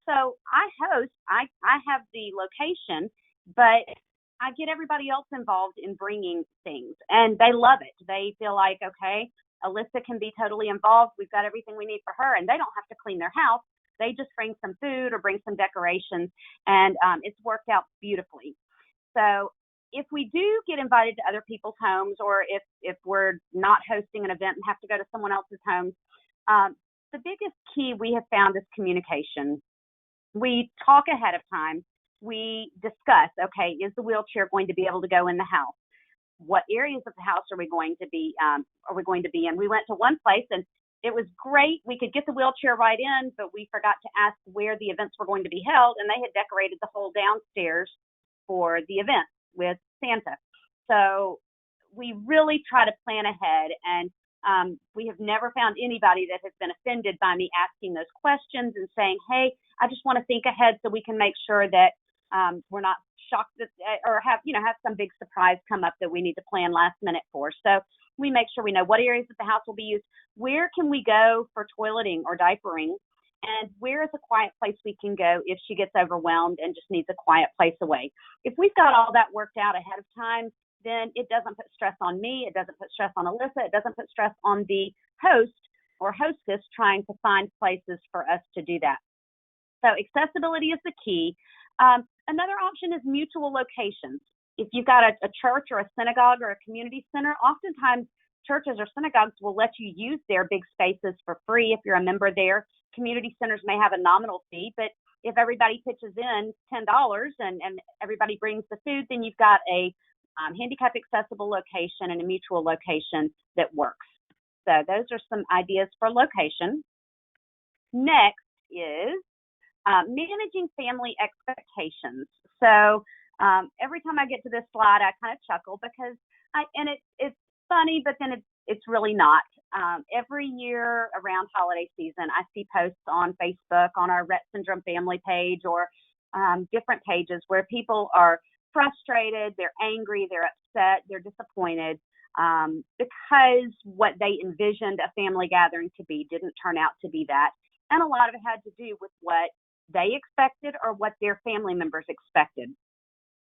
So I host, I have the location, but I get everybody else involved in bringing things, and they love it. They feel like, okay, Alyssa can be totally involved. We've got everything we need for her, and they don't have to clean their house. They just bring some food or bring some decorations, and it's worked out beautifully. So if we do get invited to other people's homes, or if we're not hosting an event and have to go to someone else's home, the biggest key we have found is communication. We talk ahead of time. We discuss, okay, is the wheelchair going to be able to go in the house? What areas of the house are we going to be in? We went to one place and it was great. We could get the wheelchair right in, but we forgot to ask where the events were going to be held, and they had decorated the whole downstairs for the event with Santa. So we really try to plan ahead, and we have never found anybody that has been offended by me asking those questions and saying, hey, I just want to think ahead so we can make sure that we're not shocked that, or have some big surprise come up that we need to plan last minute for. So we make sure we know what areas of the house will be used, where can we go for toileting or diapering, and where is a quiet place we can go if she gets overwhelmed and just needs a quiet place away. If we've got all that worked out ahead of time, then it doesn't put stress on me, it doesn't put stress on Alyssa, it doesn't put stress on the host or hostess trying to find places for us to do that. So accessibility is the key. Another option is mutual locations. If you've got a church or a synagogue or a community center, oftentimes churches or synagogues will let you use their big spaces for free if you're a member there. Community centers may have a nominal fee, but if everybody pitches in $10 and everybody brings the food, then you've got a handicap accessible location and a mutual location that works. So those are some ideas for location. Next is managing family expectations. So every time I get to this slide, I kind of chuckle because it's funny, but then it's really not. Every year around holiday season, I see posts on Facebook, on our Rett Syndrome family page, or different pages where people are frustrated, they're angry, they're upset, they're disappointed because what they envisioned a family gathering to be didn't turn out to be that. And a lot of it had to do with what they expected or what their family members expected.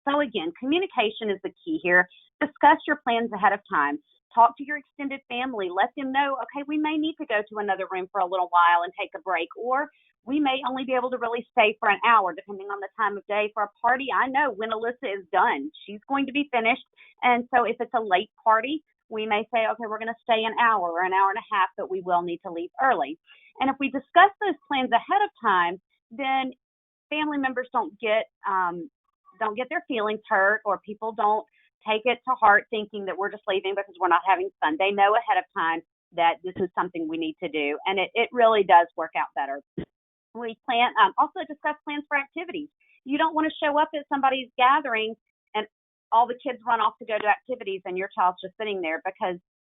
So again, communication is the key here. Discuss your plans ahead of time. Talk to your extended family. Let them know, okay, we may need to go to another room for a little while and take a break, or we may only be able to really stay for an hour, depending on the time of day. For a party, I know when Alyssa is done, she's going to be finished. And so if it's a late party, we may say, okay, we're going to stay an hour or an hour and a half, but we will need to leave early. And if we discuss those plans ahead of time, then family members don't get their feelings hurt, or people don't take it to heart thinking that we're just leaving because we're not having fun. They know ahead of time that this is something we need to do, and it really does work out better. We plan also discuss plans for activities. You don't want to show up at somebody's gathering and all the kids run off to go to activities and your child's just sitting there because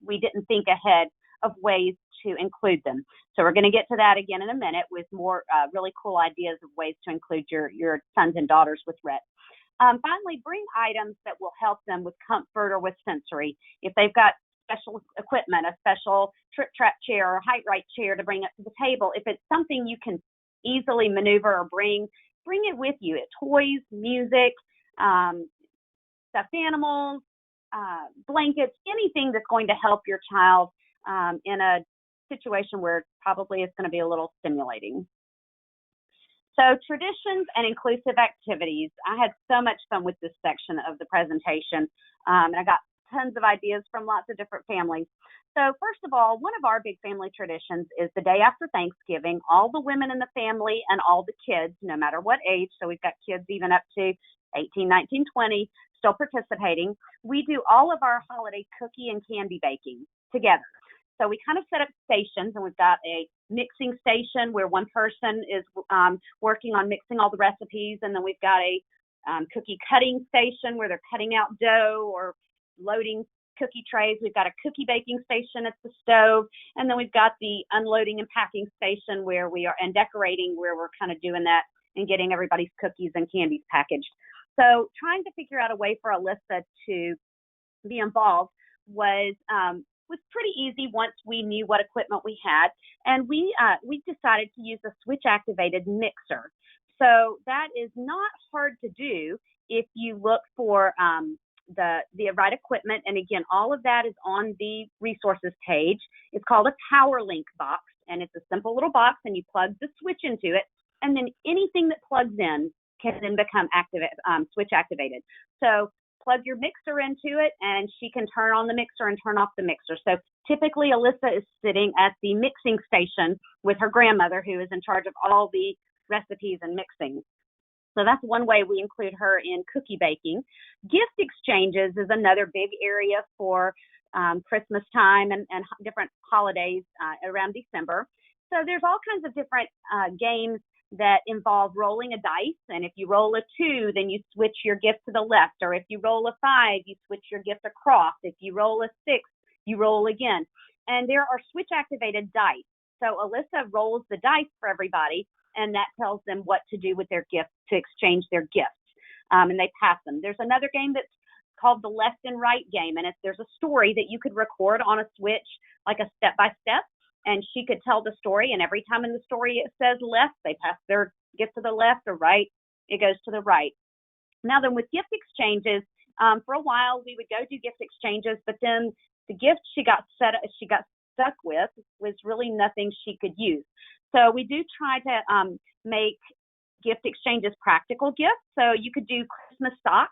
we didn't think ahead of ways to include them. So we're going to get to that again in a minute with more really cool ideas of ways to include your sons and daughters with Rett. Finally, bring items that will help them with comfort or with sensory. If they've got special equipment, a special TrickorTreat chair or height right chair to bring up to the table, if it's something you can easily maneuver or bring it with you. Toys, music, stuffed animals, blankets, anything that's going to help your child in a situation where probably it's going to be a little stimulating. So traditions and inclusive activities. I had so much fun with this section of the presentation, and I got tons of ideas from lots of different families. So first of all, one of our big family traditions is the day after Thanksgiving, all the women in the family and all the kids, no matter what age, so we've got kids even up to 18, 19, 20, still participating. We do all of our holiday cookie and candy baking together. So we kind of set up stations, and we've got a mixing station where one person is working on mixing all the recipes, and then we've got a cookie cutting station where they're cutting out dough or loading cookie trays. We've got a cookie baking station at the stove, and then we've got the unloading and packing station where we are, and decorating, where we're kind of doing that and getting everybody's cookies and candies packaged. So trying to figure out a way for Alyssa to be involved was pretty easy once we knew what equipment we had, and we decided to use a switch activated mixer. So that is not hard to do if you look for the right equipment. And again, all of that is on the resources page. It's called a Power Link box, and it's a simple little box, and you plug the switch into it, and then anything that plugs in can then become switch activated. So plug your mixer into it, and she can turn on the mixer and turn off the mixer. So typically Alyssa is sitting at the mixing station with her grandmother, who is in charge of all the recipes and mixing. So that's one way we include her in cookie baking. Gift exchanges is another big area for Christmas time and different holidays around December. So there's all kinds of different games that involve rolling a dice. And if you roll a 2, then you switch your gift to the left. Or if you roll a 5, you switch your gift across. If you roll a 6, you roll again. And there are switch activated dice. So Alyssa rolls the dice for everybody, and that tells them what to do with their gifts to exchange their gifts. And they pass them. There's another game that's called the left and right game. And there's a story that you could record on a switch, like a step-by-step, and she could tell the story. And every time in the story it says left, they pass their gift to the left, or right, it goes to the right. Now then, with gift exchanges, for a while we would go do gift exchanges, but then the gift she got stuck with was really nothing she could use. So we do try to make gift exchanges practical gifts. So you could do Christmas socks,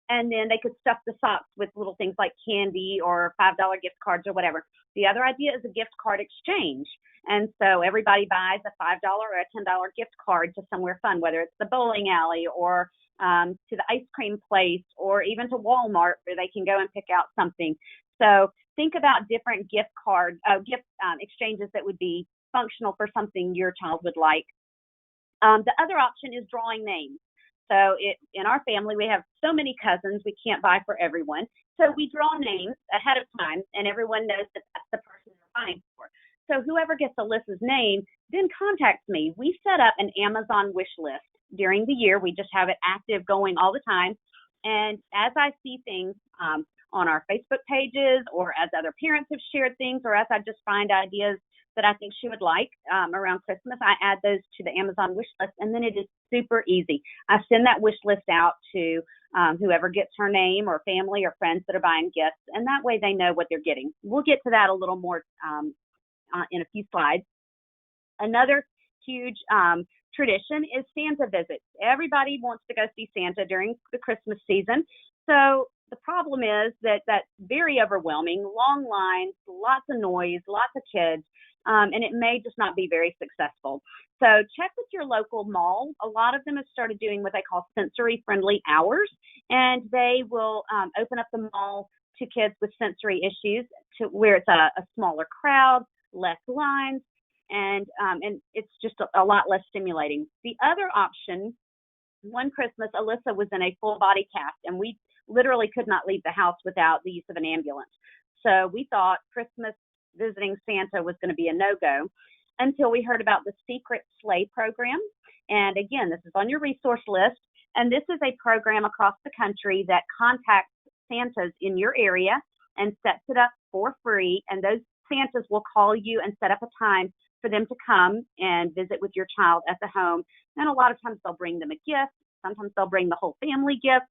and then they could stuff the socks with little things like candy or $5 gift cards or whatever. The other idea is a gift card exchange. And so everybody buys a $5 or a $10 gift card to somewhere fun, whether it's the bowling alley or to the ice cream place, or even to Walmart, where they can go and pick out something. So think about different gift exchanges that would be functional for something your child would like. The other option is drawing names. So in our family, we have so many cousins, we can't buy for everyone. So we draw names ahead of time, and everyone knows that that's the person they're buying for. So whoever gets Alyssa's name then contacts me. We set up an Amazon wish list during the year. We just have it active, going all the time. And as I see things on our Facebook pages, or as other parents have shared things, or as I just find ideas that I think she would like around Christmas, I add those to the Amazon wish list, and then it is super easy. I send that wish list out to whoever gets her name, or family or friends that are buying gifts, and that way they know what they're getting. We'll get to that a little more in a few slides. Another huge tradition is Santa visits. Everybody wants to go see Santa during the Christmas season. So the problem is that that's very overwhelming, long lines, lots of noise, lots of kids, and it may just not be very successful. So check with your local mall. A lot of them have started doing what they call sensory-friendly hours, and they will open up the mall to kids with sensory issues, to where it's a smaller crowd, less lines, and it's just a lot less stimulating. The other option, one Christmas, Alyssa was in a full body cast, and we literally could not leave the house without the use of an ambulance. So we thought Christmas visiting Santa was going to be a no-go, until we heard about the Secret Sleigh program. And again, this is on your resource list. And this is a program across the country that contacts Santas in your area and sets it up for free. And those Santas will call you and set up a time for them to come and visit with your child at the home. And a lot of times they'll bring them a gift. Sometimes they'll bring the whole family gift.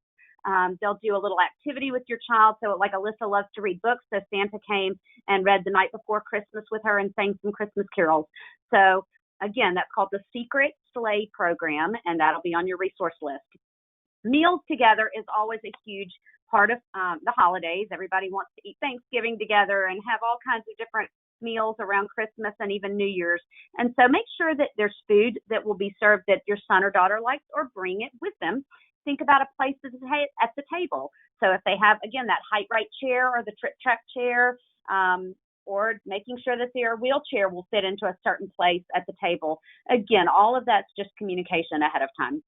They'll do a little activity with your child. So like Alyssa loves to read books, so Santa came and read The Night Before Christmas with her and sang some Christmas carols. So again, that's called the Secret Sleigh program, and that'll be on your resource list. Meals together is always a huge part of the holidays. Everybody wants to eat Thanksgiving together and have all kinds of different meals around Christmas and even New Year's. And so make sure that there's food that will be served that your son or daughter likes, or bring it with them. Think about a place at the table. So if they have, again, that height right chair or the TrickorTreat chair, or making sure that their wheelchair will fit into a certain place at the table. Again, all of that's just communication ahead of time.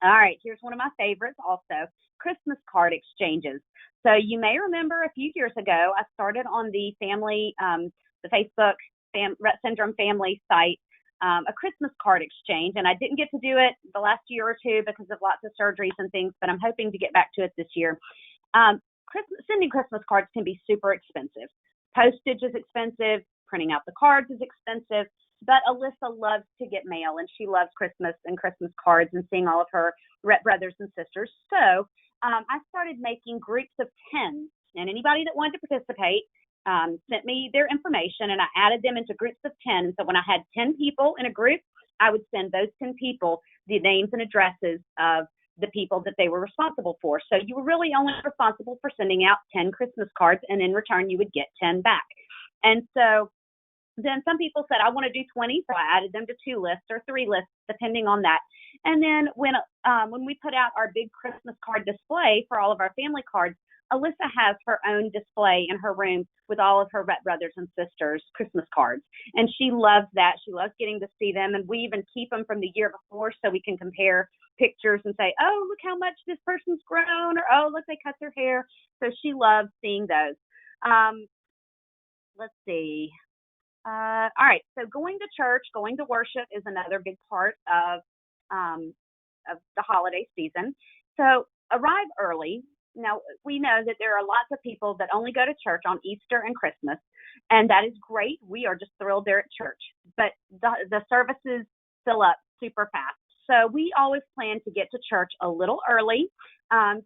All right, here's one of my favorites also, Christmas card exchanges. So you may remember a few years ago, I started on the family, the Facebook Rett Syndrome family site, a Christmas card exchange, and I didn't get to do it the last year or two because of lots of surgeries and things, but I'm hoping to get back to it this year. Sending Christmas cards can be super expensive. Postage is expensive, printing out the cards is expensive, but Alyssa loves to get mail, and she loves Christmas and Christmas cards and seeing all of her Rett brothers and sisters. So I started making groups of 10, and anybody that wanted to participate sent me their information, and I added them into groups of 10. So when I had 10 people in a group, I would send those 10 people the names and addresses of the people that they were responsible for. So you were really only responsible for sending out 10 Christmas cards, and in return, you would get 10 back. And so Then some people said, I want to do 20, so I added them to 2 lists or 3 lists, depending on that. And then when we put out our big Christmas card display for all of our family cards, Alyssa has her own display in her room with all of her Rett brothers and sisters' Christmas cards. And she loves that. She loves getting to see them. And we even keep them from the year before so we can compare pictures and say, oh, look how much this person's grown, or oh, look, they cut their hair. So she loves seeing those. Let's see. All right. So going to church, going to worship is another big part of the holiday season. So arrive early. Now, we know that there are lots of people that only go to church on Easter and Christmas, and that is great. We are just thrilled they're at church, but the services fill up super fast. So we always plan to get to church a little early,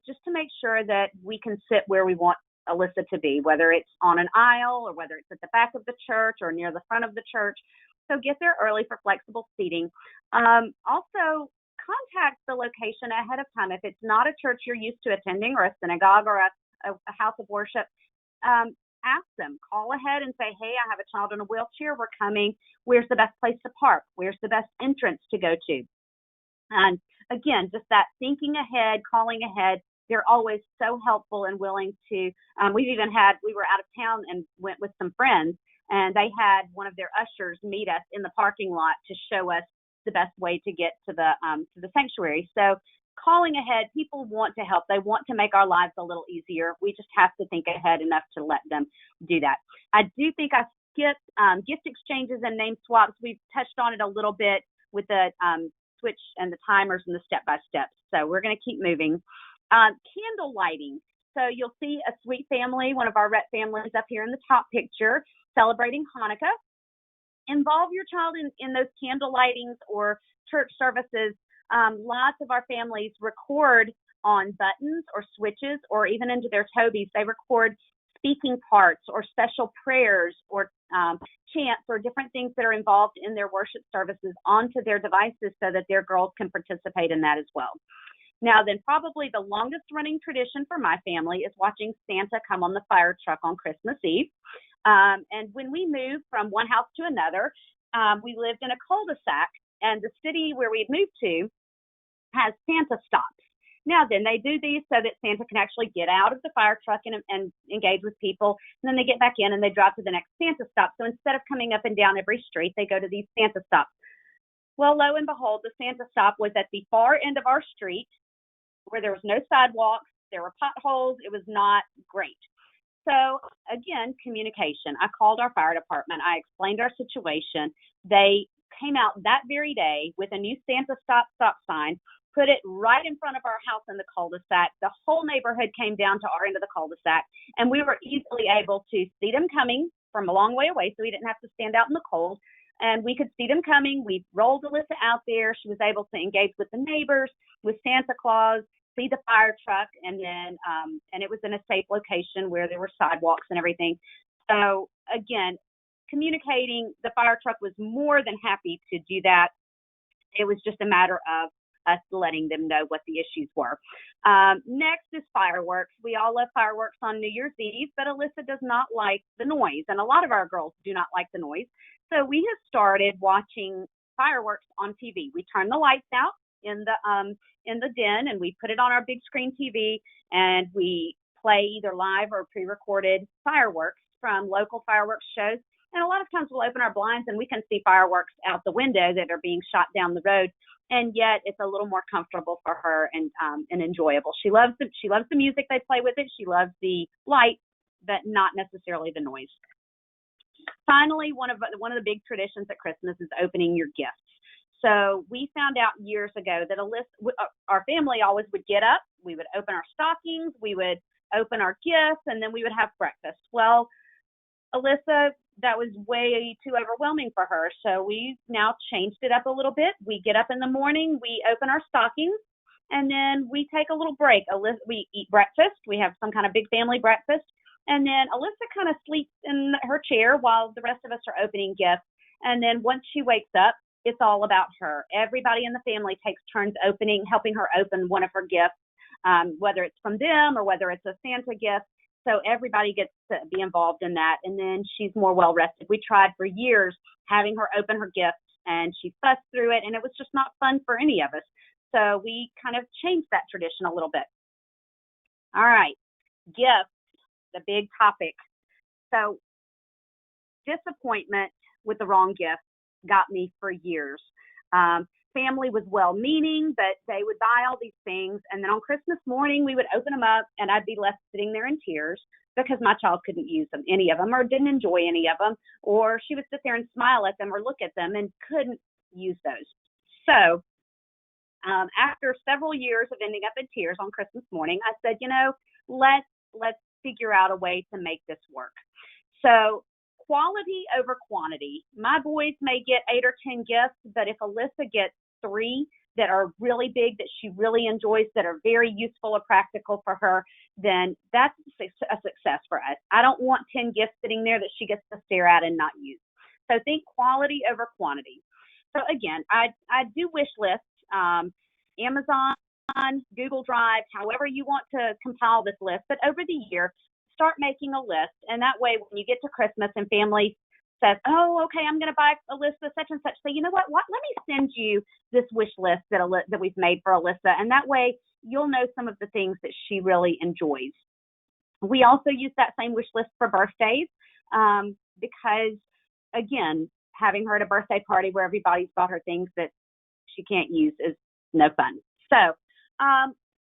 just to make sure that we can sit where we want Alyssa to be, whether it's on an aisle or whether it's at the back of the church or near the front of the church. So get there early for flexible seating. Also, contact the location ahead of time. If it's not a church you're used to attending, or a synagogue, or a house of worship, ask them, call ahead and say, hey, I have a child in a wheelchair. We're coming. Where's the best place to park? Where's the best entrance to go to? And again, just that thinking ahead, calling ahead. They're always so helpful and willing to. We were out of town and went with some friends, and they had one of their ushers meet us in the parking lot to show us the best way to get to the sanctuary. So calling ahead, people want to help. They want to make our lives a little easier. We just have to think ahead enough to let them do that. I do think I skipped gift exchanges and name swaps. We've touched on it a little bit with the switch and the timers and the step-by-steps. So we're going to keep moving. Candle lighting. So you'll see a sweet family, one of our Rett families up here in the top picture, celebrating Hanukkah. Involve your child in those candle lightings or church services. Lots of our families record on buttons or switches, or even into their Tobies. They record speaking parts or special prayers or chants or different things that are involved in their worship services onto their devices so that their girls can participate in that as well. Now, then probably the longest running tradition for my family is watching Santa come on the fire truck on Christmas Eve. And when we moved from one house to another, we lived in a cul-de-sac, and the city where we had moved to has Santa stops. Now, then they do these so that Santa can actually get out of the fire truck and engage with people. And then they get back in and they drive to the next Santa stop. So instead of coming up and down every street, they go to these Santa stops. Well, lo and behold, the Santa stop was at the far end of our street, where there was no sidewalks, there were potholes. It was not great. So again, communication. I called our fire department. I explained our situation. They came out that very day with a new Santa stop sign, put it right in front of our house in the cul-de-sac. The whole neighborhood came down to our end of the cul-de-sac, and we were easily able to see them coming from a long way away, so we didn't have to stand out in the cold. And we could see them coming. We rolled Alyssa out there. She was able to engage with the neighbors, with Santa Claus, see the fire truck, and then and it was in a safe location where there were sidewalks and everything. So again, communicating, the fire truck was more than happy to do that. It was just a matter of us letting them know what the issues were. Next is fireworks. We all love fireworks on New Year's Eve, but Alyssa does not like the noise, and a lot of our girls do not like the noise. So we have started watching fireworks on TV. We turn the lights out in the den, and we put it on our big screen TV, and we play either live or pre-recorded fireworks from local fireworks shows. And a lot of times we'll open our blinds and we can see fireworks out the window that are being shot down the road, and yet it's a little more comfortable for her and enjoyable. She loves the music they play with it. She loves the light, but not necessarily the noise. Finally, one of the big traditions at Christmas is opening your gifts. So we found out years ago that our family always would get up, we would open our stockings, we would open our gifts, and then we would have breakfast. Well, Alyssa, that was way too overwhelming for her. So we now changed it up a little bit. We get up in the morning, we open our stockings, and then we take a little break. We eat breakfast. We have some kind of big family breakfast. And then Alyssa kind of sleeps in her chair while the rest of us are opening gifts. And then once she wakes up, it's all about her. Everybody in the family takes turns helping her open one of her gifts, whether it's from them or whether it's a Santa gift. So everybody gets to be involved in that. And then she's more well rested. We tried for years having her open her gifts, and she fussed through it, and it was just not fun for any of us. So we kind of changed that tradition a little bit. All right, gifts, the big topic. So disappointment with the wrong gift got me for years. Family was well-meaning, but they would buy all these things, and then on Christmas morning, we would open them up, and I'd be left sitting there in tears because my child couldn't use them, any of them, or didn't enjoy any of them, or she would sit there and smile at them or look at them and couldn't use those. So after several years of ending up in tears on Christmas morning, I said, let's figure out a way to make this work. So quality over quantity. My boys may get 8 or 10 gifts, but if Alyssa gets 3 that are really big, that she really enjoys, that are very useful or practical for her, then that's a success for us. I don't want 10 gifts sitting there that she gets to stare at and not use. So think quality over quantity. So again, I do wish lists, Amazon, Google Drive, however you want to compile this list, but over the year, start making a list. And that way, when you get to Christmas and family says, oh, okay, I'm going to buy a list of such and such. So you know what? Let me send you this wish list that we've made for Alyssa. And that way you'll know some of the things that she really enjoys. We also use that same wish list for birthdays because, again, having her at a birthday party where everybody's bought her things that she can't use is no fun. So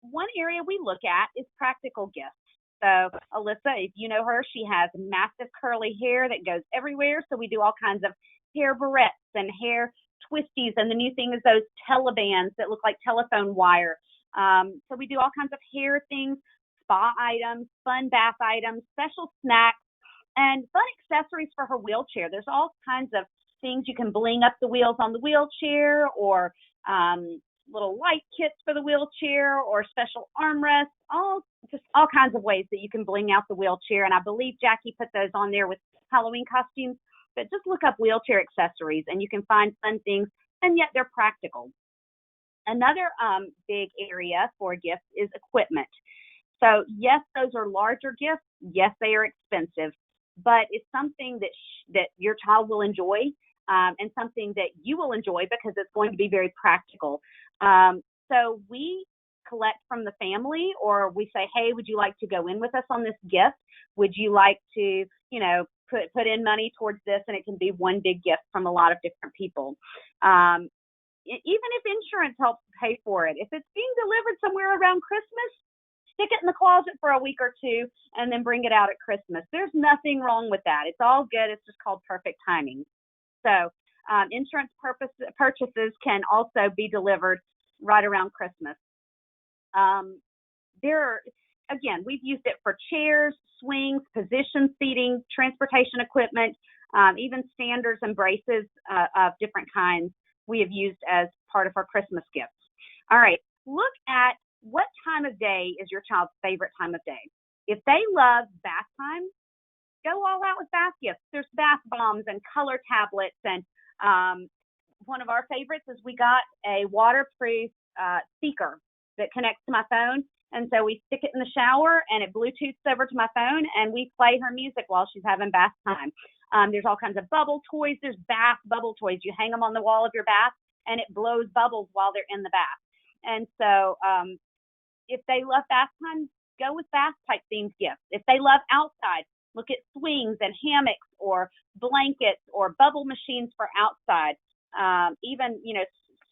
one area we look at is practical gifts. So Alyssa, if you know her, she has massive curly hair that goes everywhere. So we do all kinds of hair barrettes and hair twisties. And the new thing is those telebands that look like telephone wire. So we do all kinds of hair things, spa items, fun bath items, special snacks, and fun accessories for her wheelchair. There's all kinds of things you can bling up the wheels on the wheelchair, or little light kits for the wheelchair, or special armrests, all kinds of ways that you can bling out the wheelchair. And I believe Jackie put those on there with Halloween costumes, but just look up wheelchair accessories and you can find fun things, and yet they're practical. Another big area for gifts is equipment. So yes, those are larger gifts. Yes, they are expensive, but it's something that your child will enjoy, and something that you will enjoy because it's going to be very practical. So we collect from the family, or we say, hey, would you like to go in with us on this gift? Would you like to, put in money towards this? And it can be one big gift from a lot of different people. Even if insurance helps pay for it, if it's being delivered somewhere around Christmas, stick it in the closet for a week or two and then bring it out at Christmas. There's nothing wrong with that. It's all good. It's just called perfect timing. So insurance purchases can also be delivered right around Christmas. Again, we've used it for chairs, swings, position seating, transportation equipment, even standers and braces of different kinds we have used as part of our Christmas gifts. All right, look at what time of day is your child's favorite time of day. If they love bath time, go all out with bath gifts. There's bath bombs and color tablets. And one of our favorites is we got a waterproof speaker that connects to my phone. And so we stick it in the shower and it Bluetooths over to my phone, and we play her music while she's having bath time. There's all kinds of bubble toys. There's bath bubble toys. You hang them on the wall of your bath and it blows bubbles while they're in the bath. And so if they love bath time, go with bath type themed gifts. If they love outside, look at swings and hammocks or blankets or bubble machines for outside. Even,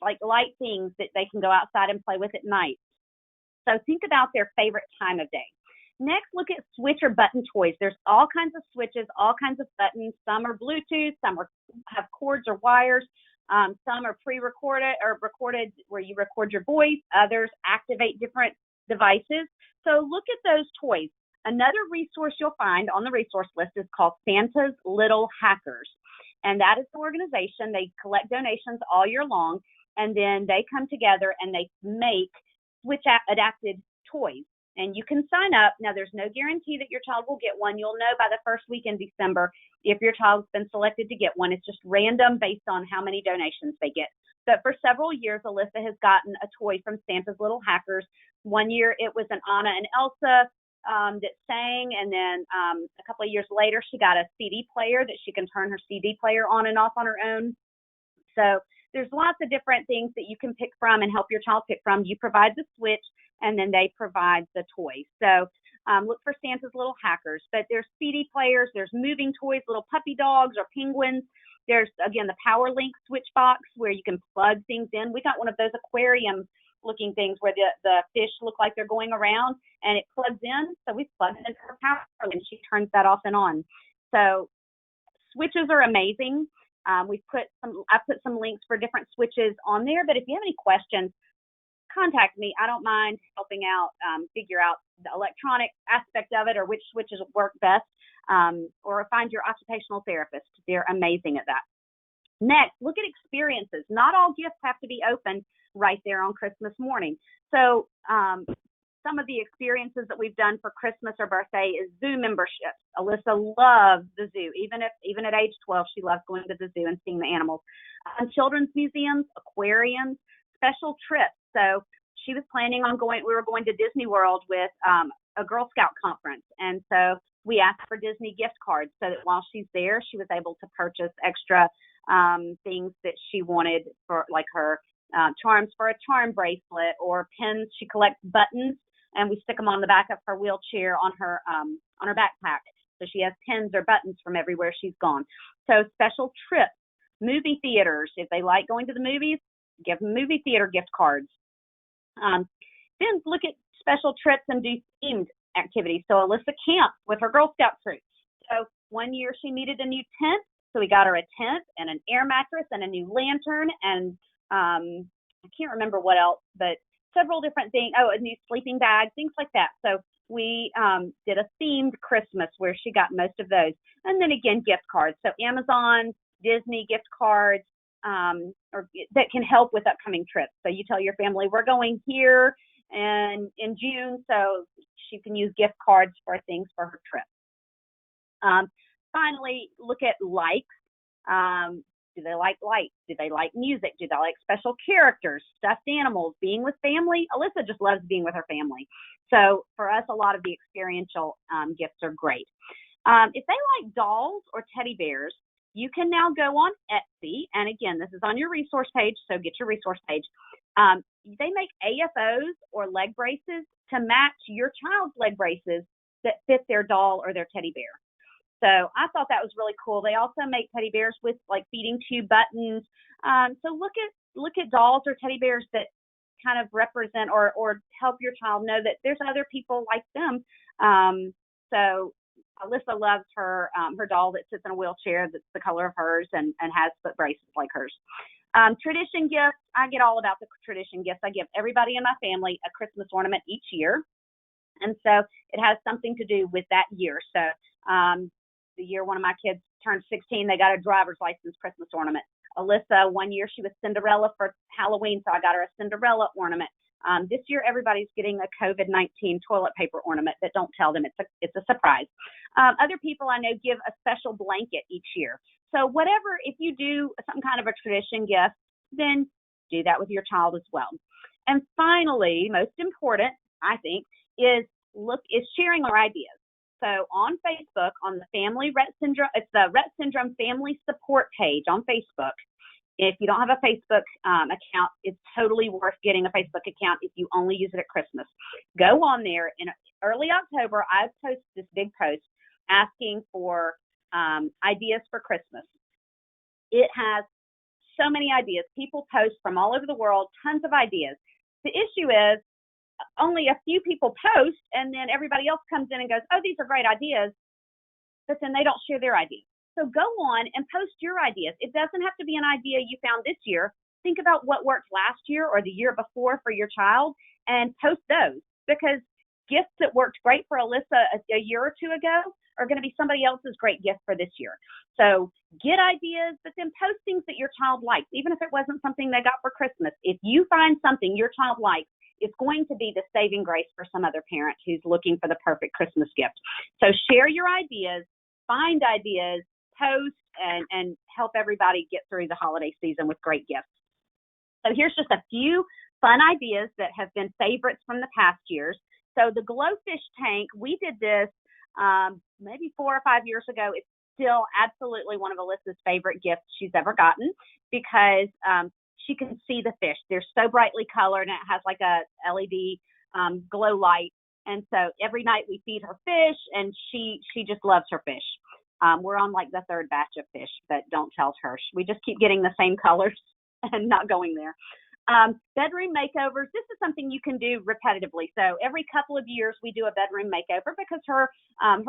like light things that they can go outside and play with at night. So think about their favorite time of day. Next, look at switch or button toys. There's all kinds of switches, all kinds of buttons. Some are Bluetooth, some have cords or wires. Some are pre-recorded or recorded where you record your voice. Others activate different devices. So look at those toys. Another resource you'll find on the resource list is called Santa's Little Hackers. And that is the organization. They collect donations all year long, and then they come together and they make switch adapted toys. And you can sign up. Now, there's no guarantee that your child will get one. You'll know by the first week in December if your child's been selected to get one. It's just random based on how many donations they get. But for several years, Alyssa has gotten a toy from Santa's Little Hackers. One year it was an Anna and Elsa that sang, and then a couple of years later, she got a CD player that she can turn her CD player on and off on her own. So there's lots of different things that you can pick from and help your child pick from. You provide the switch, and then they provide the toys. So look for Santa's Little Hackers. But there's CD players, there's moving toys, little puppy dogs or penguins. There's, again, the PowerLink switch box where you can plug things in. We got one of those aquarium looking things where the fish look like they're going around, and it plugs in. So we plug it into her power, and she turns that off and on. So switches are amazing. I put some links for different switches on there, but if you have any questions, contact me. I don't mind helping out, figure out the electronic aspect of it or which switches work best, or find your occupational therapist. They're amazing at that. Next, look at experiences. Not all gifts have to be opened right there on Christmas morning. So some of the experiences that we've done for Christmas or birthday is zoo memberships. Alyssa loves the zoo. Even at age 12, she loves going to the zoo and seeing the animals. Children's museums, aquariums, special trips. So she was planning on we were going to Disney World with a Girl Scout conference. And so we asked for Disney gift cards so that while she's there, she was able to purchase extra things that she wanted for, like her charms for a charm bracelet or pins. She collects buttons, and we stick them on the back of her wheelchair on her backpack. So she has pins or buttons from everywhere she's gone. So special trips, movie theaters. If they like going to the movies, give them movie theater gift cards. Then look at special trips and do themed activities. So Alyssa camped with her Girl Scout troop. So one year she needed a new tent. So we got her a tent and an air mattress and a new lantern and I can't remember what else, but several different things. Oh, a new sleeping bag, things like that. So we did a themed Christmas where she got most of those. And then again, gift cards. So Amazon, Disney gift cards, or that can help with upcoming trips. So you tell your family, we're going here and in June, so she can use gift cards for things for her trip. Finally, look at likes. Do they like lights? Do they like music? Do they like special characters, stuffed animals, being with family? Alyssa just loves being with her family. So for us, a lot of the experiential gifts are great. If they like dolls or teddy bears, you can now go on Etsy. And again, this is on your resource page, so get your resource page. They make AFOs or leg braces to match your child's leg braces that fit their doll or their teddy bear. So I thought that was really cool. They also make teddy bears with like feeding tube buttons. So look at dolls or teddy bears that kind of represent or help your child know that there's other people like them. So Alyssa loves her doll that sits in a wheelchair that's the color of hers and has foot braces like hers. Tradition gifts, I get all about the tradition gifts. I give everybody in my family a Christmas ornament each year. And so it has something to do with that year. So the year one of my kids turned 16, they got a driver's license Christmas ornament. Alyssa, one year she was Cinderella for Halloween, so I got her a Cinderella ornament. This year, everybody's getting a COVID-19 toilet paper ornament, but don't tell them, it's a surprise. Other people I know give a special blanket each year. So whatever, if you do some kind of a tradition gift, then do that with your child as well. And finally, most important, I think, is sharing our ideas. So on Facebook, on the Family Rett Syndrome, it's the Rett Syndrome Family Support page on Facebook. If you don't have a Facebook account, it's totally worth getting a Facebook account if you only use it at Christmas. Go on there. In early October, I posted this big post asking for ideas for Christmas. It has so many ideas. People post from all over the world, tons of ideas. The issue is only a few people post, and then everybody else comes in and goes, oh, these are great ideas, but then they don't share their ideas. So go on and post your ideas. It doesn't have to be an idea you found this year. Think about what worked last year or the year before for your child and post those, because gifts that worked great for Alyssa a year or two ago are going to be somebody else's great gift for this year. So get ideas, but then post things that your child likes, even if it wasn't something they got for Christmas. If you find something your child likes, it's going to be the saving grace for some other parent who's looking for the perfect Christmas gift. So share your ideas, find ideas, post, and help everybody get through the holiday season with great gifts. So here's just a few fun ideas that have been favorites from the past years. So the Glowfish tank, we did this maybe 4 or 5 years ago. It's still absolutely one of Alyssa's favorite gifts she's ever gotten because she can see the fish. They're so brightly colored, and it has like a LED glow light. And so every night we feed her fish, and she just loves her fish. We're on like the 3rd batch of fish, but don't tell her. We just keep getting the same colors and not going there. Bedroom makeovers. This is something you can do repetitively. So every couple of years we do a bedroom makeover because her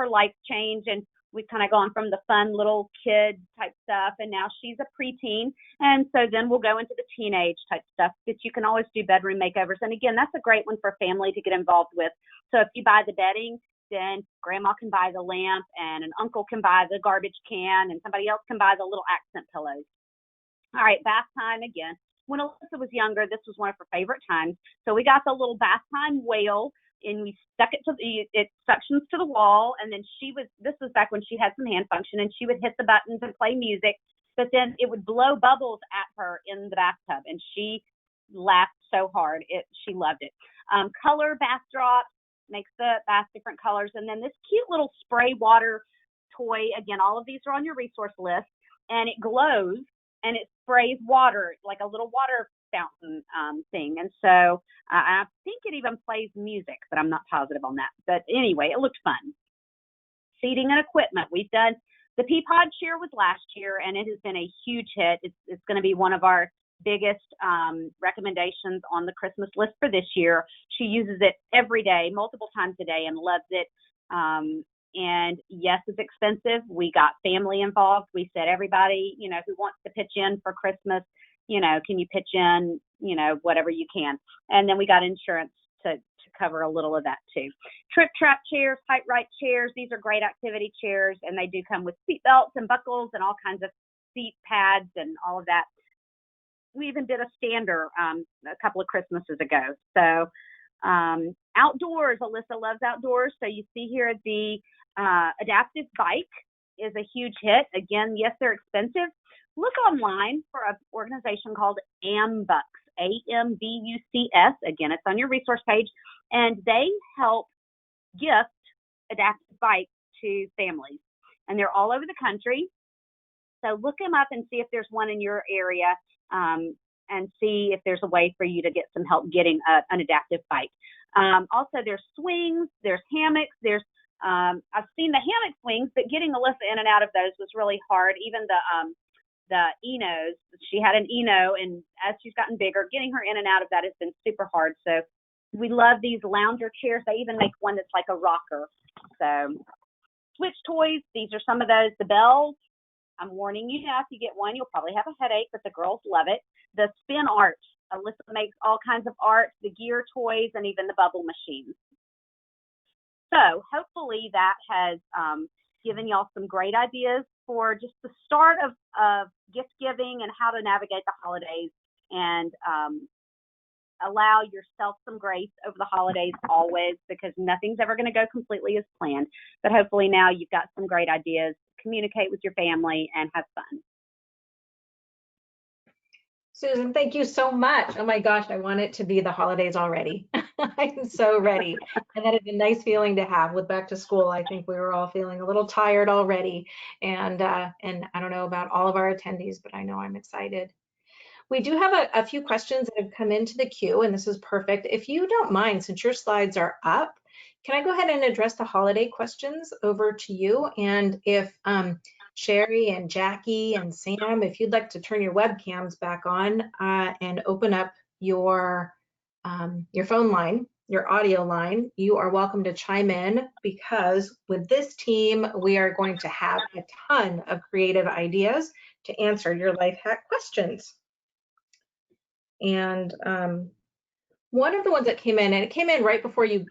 life change, and we've kind of gone from the fun little kid type stuff, and now she's a preteen. And so then we'll go into the teenage type stuff, but you can always do bedroom makeovers. And again, that's a great one for family to get involved with. So if you buy the bedding, then grandma can buy the lamp, and an uncle can buy the garbage can, and somebody else can buy the little accent pillows. All right, bath time again. When Alyssa was younger, this was one of her favorite times. So we got the little bath time whale, and we stuck it it suctions to the wall. And then this was back when she had some hand function, and she would hit the buttons and play music, but then it would blow bubbles at her in the bathtub, and she laughed so hard. She loved it. Color bath drops, makes the bath different colors. And then this cute little spray water toy, again, all of these are on your resource list, and it glows and it sprays water, like a little water fountain thing. And so I think it even plays music, but I'm not positive on that. But anyway, it looked fun. Seating and equipment. We've done the Peapod chair was last year, and it has been a huge hit. It's going to be one of our biggest recommendations on the Christmas list for this year. She uses it every day, multiple times a day, and loves it. And yes, it's expensive. We got family involved. We said, everybody, who wants to pitch in for Christmas, can you pitch in, whatever you can. And then we got insurance to cover a little of that too. Trip trap chairs, height right chairs. These are great activity chairs, and they do come with seat belts and buckles and all kinds of seat pads and all of that. We even did a stander a couple of Christmases ago. So outdoors, Alyssa loves outdoors. So you see here the adaptive bike is a huge hit. Again, yes, they're expensive. Look online for an organization called AMBUCS, AMBUCS. Again, it's on your resource page, and they help gift adaptive bikes to families, and they're all over the country. So look them up and see if there's one in your area, and see if there's a way for you to get some help getting an adaptive bike. Also, there's swings, there's hammocks, I've seen the hammock swings, but getting Alyssa in and out of those was really hard. Even the Enos, she had an Eno, and as she's gotten bigger, getting her in and out of that has been super hard. So we love these lounger chairs. They even make one that's like a rocker. So switch toys, these are some of those. The bells, I'm warning you now, if you get one, you'll probably have a headache, but the girls love it. The spin art, Alyssa makes all kinds of art, the gear toys, and even the bubble machines. So hopefully that has given y'all some great ideas for just the start of gift giving and how to navigate the holidays, and allow yourself some grace over the holidays always, because nothing's ever going to go completely as planned. But hopefully now you've got some great ideas. Communicate with your family and have fun. Susan, thank you so much. Oh my gosh, I want it to be the holidays already. I'm so ready. And that is a nice feeling to have with back to school. I think we were all feeling a little tired already. And I don't know about all of our attendees, but I know I'm excited. We do have a few questions that have come into the queue, and this is perfect. If you don't mind, since your slides are up, can I go ahead and address the holiday questions over to you? And if Sherry and Jackie and Sam, if you'd like to turn your webcams back on and open up your phone line, your audio line, you are welcome to chime in, because with this team, we are going to have a ton of creative ideas to answer your life hack questions. And one of the ones that came in, and it came in right before you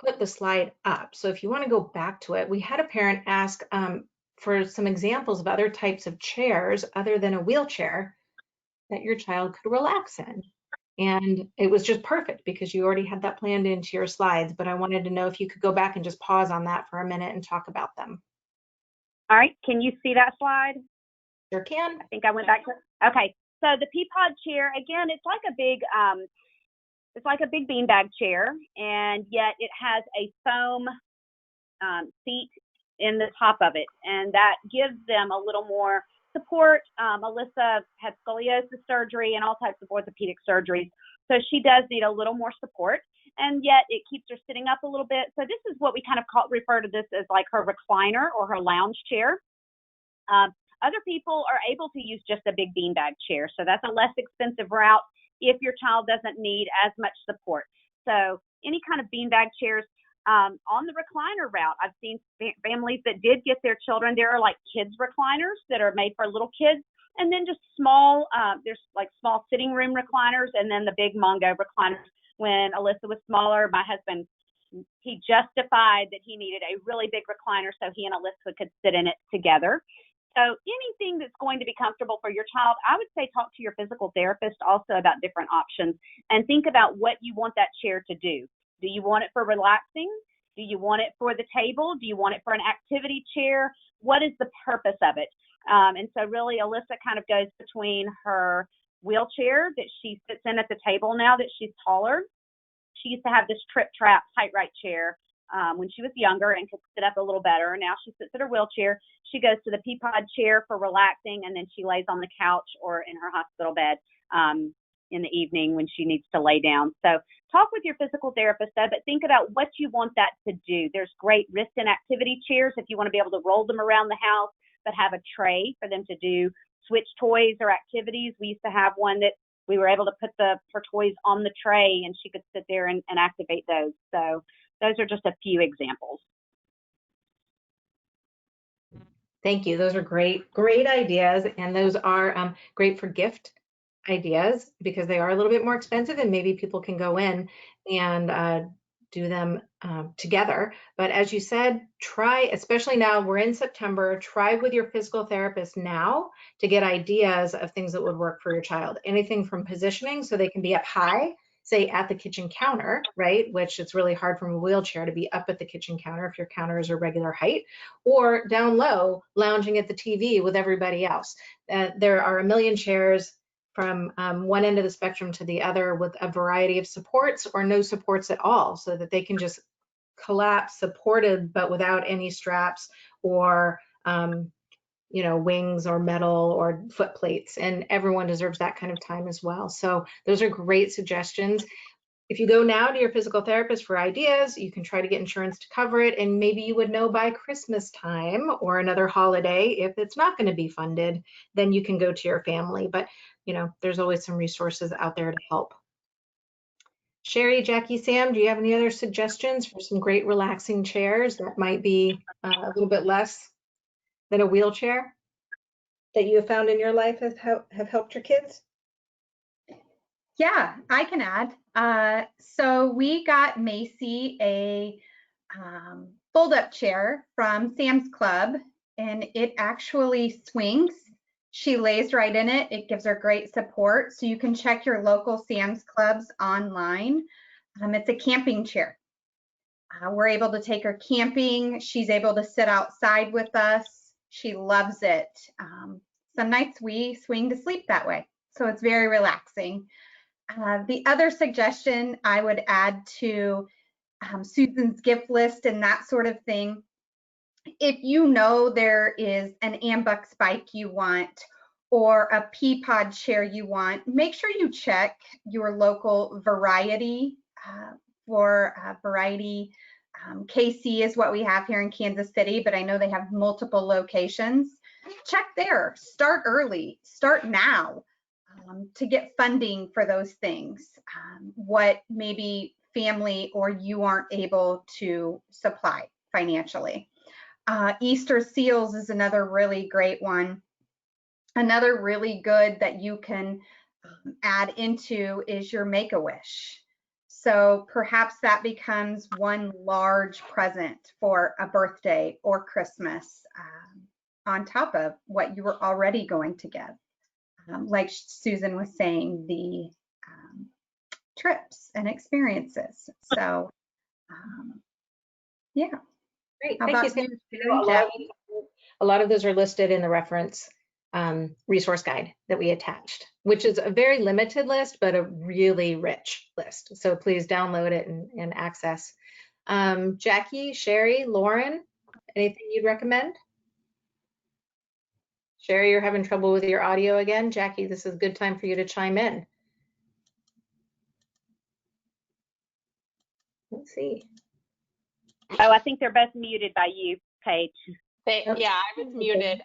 put the slide up. So if you want to go back to it, we had a parent ask for some examples of other types of chairs other than a wheelchair that your child could relax in. And it was just perfect because you already had that planned into your slides, but I wanted to know if you could go back and just pause on that for a minute and talk about them. All right, can you see that slide? Sure can. I think I went back to, okay. So the Peapod chair, again, it's like a big it's like a big beanbag chair, and yet it has a foam seat in the top of it, and that gives them a little more support. Alyssa had scoliosis surgery and all types of orthopedic surgeries, so she does need a little more support, and yet it keeps her sitting up a little bit. So this is what we kind of refer to this as like her recliner or her lounge chair. Other people are able to use just a big beanbag chair, so that's a less expensive route if your child doesn't need as much support. So any kind of beanbag chairs. On the recliner route, I've seen families that did get their children. There are like kids recliners that are made for little kids, and then just small, there's like small sitting room recliners, and then the big Mongo recliners. When Alyssa was smaller, my husband, he justified that he needed a really big recliner so he and Alyssa could sit in it together. So anything that's going to be comfortable for your child, I would say talk to your physical therapist also about different options and think about what you want that chair to do. Do you want it for relaxing? Do you want it for the table? Do you want it for an activity chair? What is the purpose of it? And so really Alyssa kind of goes between her wheelchair that she sits in at the table now that she's taller. She used to have this trip trap height right chair when she was younger and could sit up a little better. Now she sits in her wheelchair. She goes to the Peapod chair for relaxing, and then she lays on the couch or in her hospital bed in the evening when she needs to lay down. So talk with your physical therapist, but think about what you want that to do. There's great wrist and activity chairs if you want to be able to roll them around the house, but have a tray for them to do switch toys or activities. We used to have one that we were able to put her toys on the tray and she could sit there and activate those. So those are just a few examples. Thank you. Those are great ideas. And those are great for gift ideas because they are a little bit more expensive and maybe people can go in and do them together. But as you said, try, especially now we're in September, try with your physical therapist now to get ideas of things that would work for your child. Anything from positioning so they can be up high, say at the kitchen counter, right? Which it's really hard from a wheelchair to be up at the kitchen counter if your counter is a regular height, or down low, lounging at the TV with everybody else. There are a million chairs from one end of the spectrum to the other with a variety of supports or no supports at all so that they can just collapse supported but without any straps or wings or metal or foot plates, and everyone deserves that kind of time as well. So those are great suggestions. If you go now to your physical therapist for ideas, you can try to get insurance to cover it, and maybe you would know by Christmas time or another holiday if it's not going to be funded, then you can go to your family. But there's always some resources out there to help. Sherry, Jackie, Sam, do you have any other suggestions for some great relaxing chairs that might be a little bit less than a wheelchair that you have found in your life have helped your kids? Yeah, I can add. So we got Macy a fold-up chair from Sam's Club, and it actually swings. She lays right in it. It gives her great support. So you can check your local Sam's Clubs online. It's a camping chair. We're able to take her camping. She's able to sit outside with us. She loves it. Some nights we swing to sleep that way. So it's very relaxing. The other suggestion I would add to Susan's gift list and that sort of thing, if you know there is an Ambux bike you want or a Peapod chair you want, make sure you check your local Variety for Variety. KC is what we have here in Kansas City, but I know they have multiple locations. Check there. Start early. Start now to get funding for those things. What maybe family or you aren't able to supply financially. Easter seals is another really great one. Another really good that you can add into is your Make-A-Wish. So perhaps that becomes one large present for a birthday or Christmas on top of what you were already going to give. Like Susan was saying, the trips and experiences. So yeah. Great, How thank about you, Sam. A lot of those are listed in the reference resource guide that we attached, which is a very limited list, but a really rich list. So please download it and access. Jackie, Sherry, Lauren, anything you'd recommend? Sherry, you're having trouble with your audio again. Jackie, this is a good time for you to chime in. Let's see. Oh, I think they're both muted by you, Paige. Yeah, I was muted.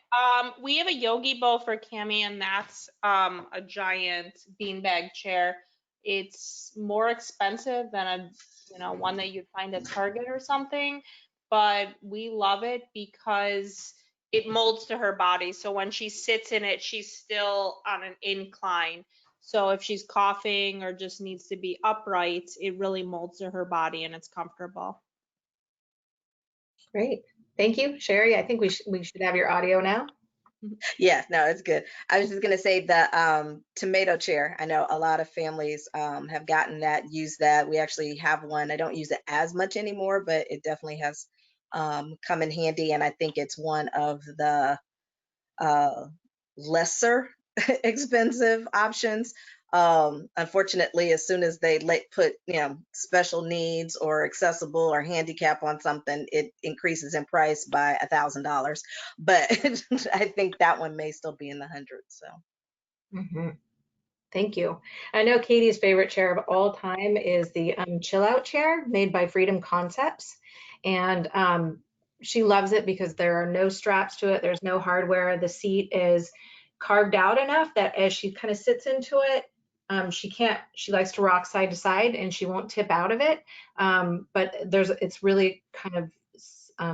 We have a Yogi Bow for Cami, and that's a giant beanbag chair. It's more expensive than one that you'd find at Target or something, but we love it because it molds to her body. So when she sits in it, she's still on an incline. So if she's coughing or just needs to be upright, it really molds to her body and it's comfortable. Great. Thank you, Sherry. I think we should have your audio now. Yes, no, it's good. I was just going to say the tomato chair. I know a lot of families have gotten that, use that. We actually have one. I don't use it as much anymore, but it definitely has come in handy. And I think it's one of the lesser expensive options. Unfortunately, as soon as they put special needs or accessible or handicap on something, it increases in price by $1,000. But I think that one may still be in the hundreds. So. Thank you. I know Katie's favorite chair of all time is the Chill Out chair made by Freedom Concepts, and she loves it because there are no straps to it. There's no hardware. The seat is carved out enough that as she kind of sits into it, she likes to rock side to side and she won't tip out of it. But it's really kind of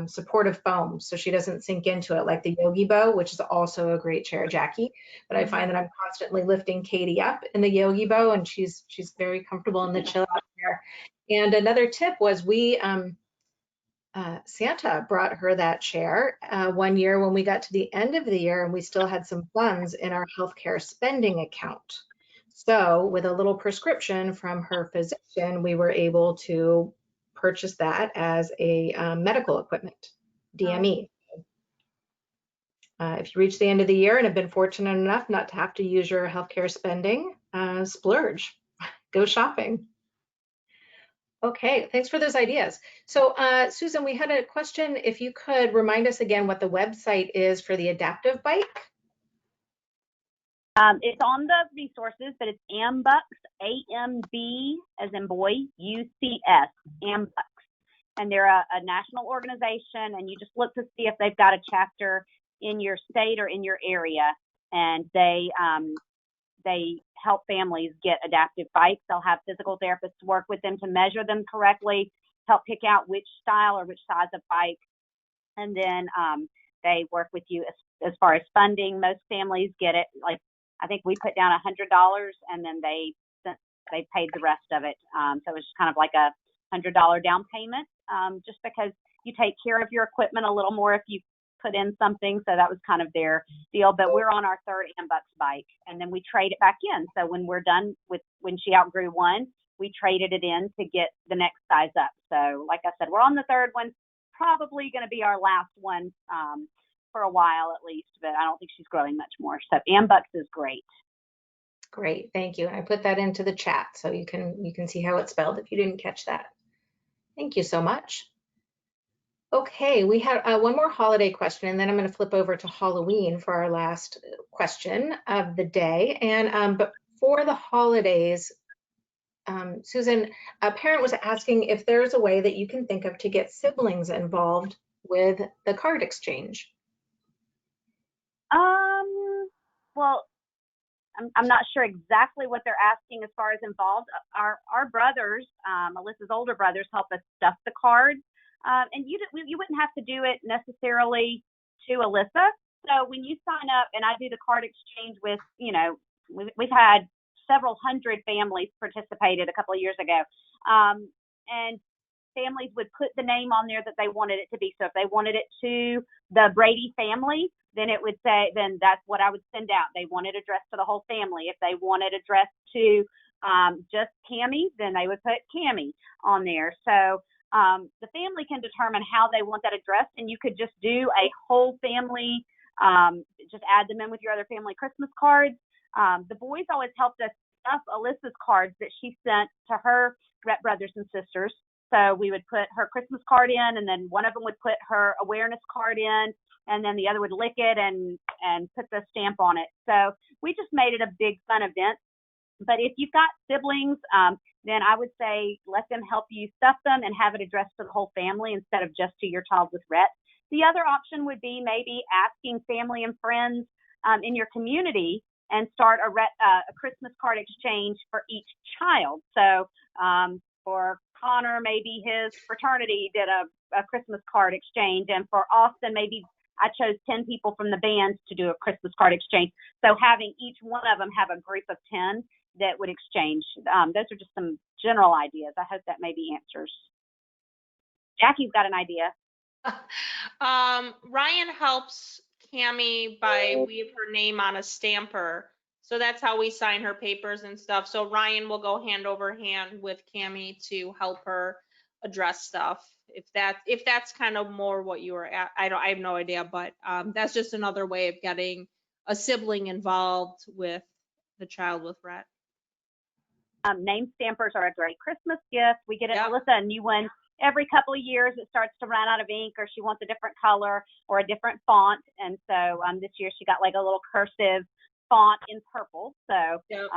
supportive foam, so she doesn't sink into it like the Yogi Bow, which is also a great chair, Jackie. But I find that I'm constantly lifting Katie up in the Yogi Bow, and she's very comfortable in the Chill Out chair. And another tip was Santa brought her that chair one year when we got to the end of the year and we still had some funds in our healthcare spending account. So with a little prescription from her physician, we were able to purchase that as a medical equipment, DME. If you reach the end of the year and have been fortunate enough not to have to use your healthcare spending, splurge, go shopping. Okay, thanks for those ideas. So Susan, we had a question. If you could remind us again what the website is for the adaptive bike. It's on the resources, but it's AMBUCS, A-M-B as in boy, U-C-S, AMBUCS. And they're a national organization, and you just look to see if they've got a chapter in your state or in your area. And they help families get adaptive bikes. They'll have physical therapists work with them to measure them correctly, help pick out which style or which size of bike. And then they work with you as far as funding. Most families get it, like, I think we put down $100 and then they paid the rest of it. So it's just kind of like a $100 down payment, just because you take care of your equipment a little more if you put in something. So that was kind of their deal. But we're on our third AMBUCS bike, and then we trade it back in. So when we're done with, when she outgrew one, we traded it in to get the next size up. So like I said, we're on the third one, probably going to be our last one for a while at least, but I don't think she's growing much more. So AMBUCS is great. Great, thank you. I put that into the chat so you can see how it's spelled if you didn't catch that. Thank you so much. Okay, we have one more holiday question, and then I'm going to flip over to Halloween for our last question of the day. And but for the holidays, Susan, a parent was asking if there's a way that you can think of to get siblings involved with the card exchange. Well, I'm not sure exactly what they're asking as far as involved. Our brothers, Alyssa's older brothers, help us stuff the cards. And you wouldn't have to do it necessarily to Alyssa. So when you sign up, and I do the card exchange with, we've had several hundred families participated a couple of years ago. And families would put the name on there that they wanted it to be. So if they wanted it to the Brady family, then it would say, then that's what I would send out. They wanted addressed to the whole family. If they wanted addressed to just Cammie, then they would put Cammie on there. So the family can determine how they want that addressed, and you could just do a whole family Just add them in with your other family Christmas cards. The boys always helped us stuff Alyssa's cards that she sent to her Rett brothers and sisters. So we would put her Christmas card in, and then one of them would put her awareness card in, and then the other would lick it and put the stamp on it. So we just made it a big fun event. But if you've got siblings, then I would say let them help you stuff them and have it addressed to the whole family instead of just to your child with Rett. The other option would be maybe asking family and friends in your community and start a Christmas card exchange for each child. So for Connor, maybe his fraternity did a Christmas card exchange, and for Austin, maybe I chose 10 people from the bands to do a Christmas card exchange. So having each one of them have a group of 10 that would exchange. Those are just some general ideas. I hope that maybe answers. Jackie's got an idea. Ryan helps Cammie by we have her name on a stamper. So that's how we sign her papers and stuff. So Ryan will go hand over hand with Cammie to help her address stuff. If that's kind of more what you were at, I have no idea, but that's just another way of getting a sibling involved with the child with Rett. Name stampers are a great Christmas gift. We get Yep. Alyssa a new one every couple of years. It starts to run out of ink, or she wants a different color or a different font. And so this year she got like a little cursive font in purple. So Yep.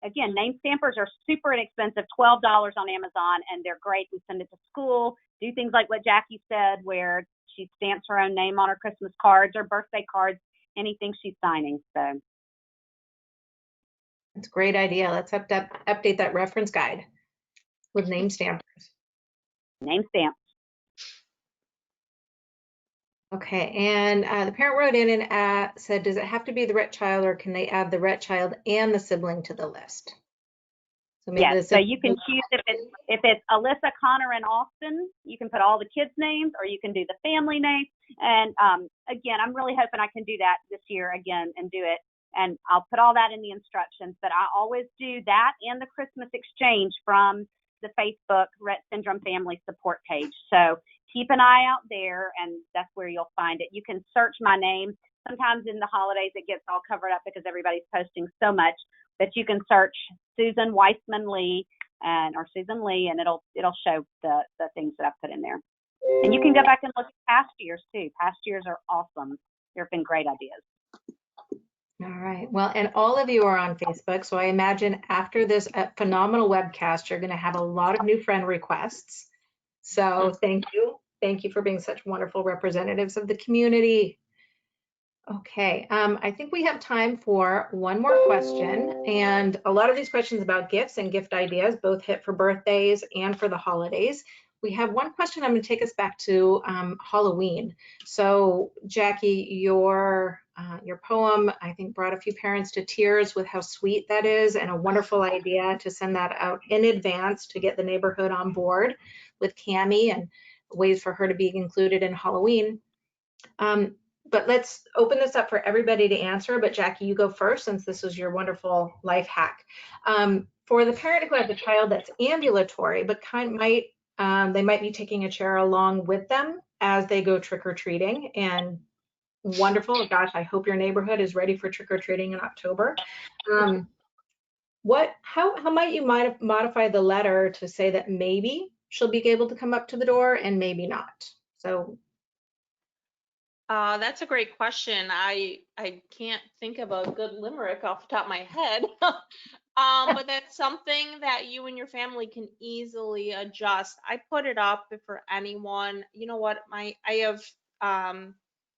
Again, name stampers are super inexpensive, $12 on Amazon, and they're great. We send it to school, do things like what Jackie said, where she stamps her own name on her Christmas cards or birthday cards, anything she's signing. So That's a great idea. Let's update that reference guide with name stampers. name stamps. Okay, and the parent wrote in and said, does it have to be the Rett child, or can they add the Rett child and the sibling to the list? So maybe Yes, so you can choose if it's Alyssa, Connor, and Austin, you can put all the kids' names, or you can do the family name. And again, I'm really hoping I can do that this year again and do it. And I'll put all that in the instructions, but I always do that and the Christmas exchange from the Facebook Rett Syndrome Family Support page. So keep an eye out there, and that's where you'll find it. You can search my name. Sometimes in the holidays it gets all covered up because everybody's posting so much, but you can search Susan Weissman Lee or Susan Lee, and it'll show the things that I've put in there. And you can go back and look at past years too. Past years are awesome. There have been great ideas. All right. Well, and all of you are on Facebook, so I imagine after this phenomenal webcast, you're going to have a lot of new friend requests. So thank you. Thank you for being such wonderful representatives of the community. Okay, I think we have time for one more question. And a lot of these questions about gifts and gift ideas both hit for birthdays and for the holidays. We have one question I'm going to take us back to Halloween. So Jackie, your poem, I think, brought a few parents to tears with how sweet that is, and a wonderful idea to send that out in advance to get the neighborhood on board with Cammie and ways for her to be included in Halloween. But let's open this up for everybody to answer. But Jackie, you go first, since this is your wonderful life hack. For the parent who has a child that's ambulatory, but they might be taking a chair along with them as they go trick-or-treating. And wonderful, gosh, I hope your neighborhood is ready for trick-or-treating in October. How might you modify the letter to say that maybe she'll be able to come up to the door and maybe not? So that's a great question. I can't think of a good limerick off the top of my head. But that's something that you and your family can easily adjust. I put it up for anyone. You know what? I have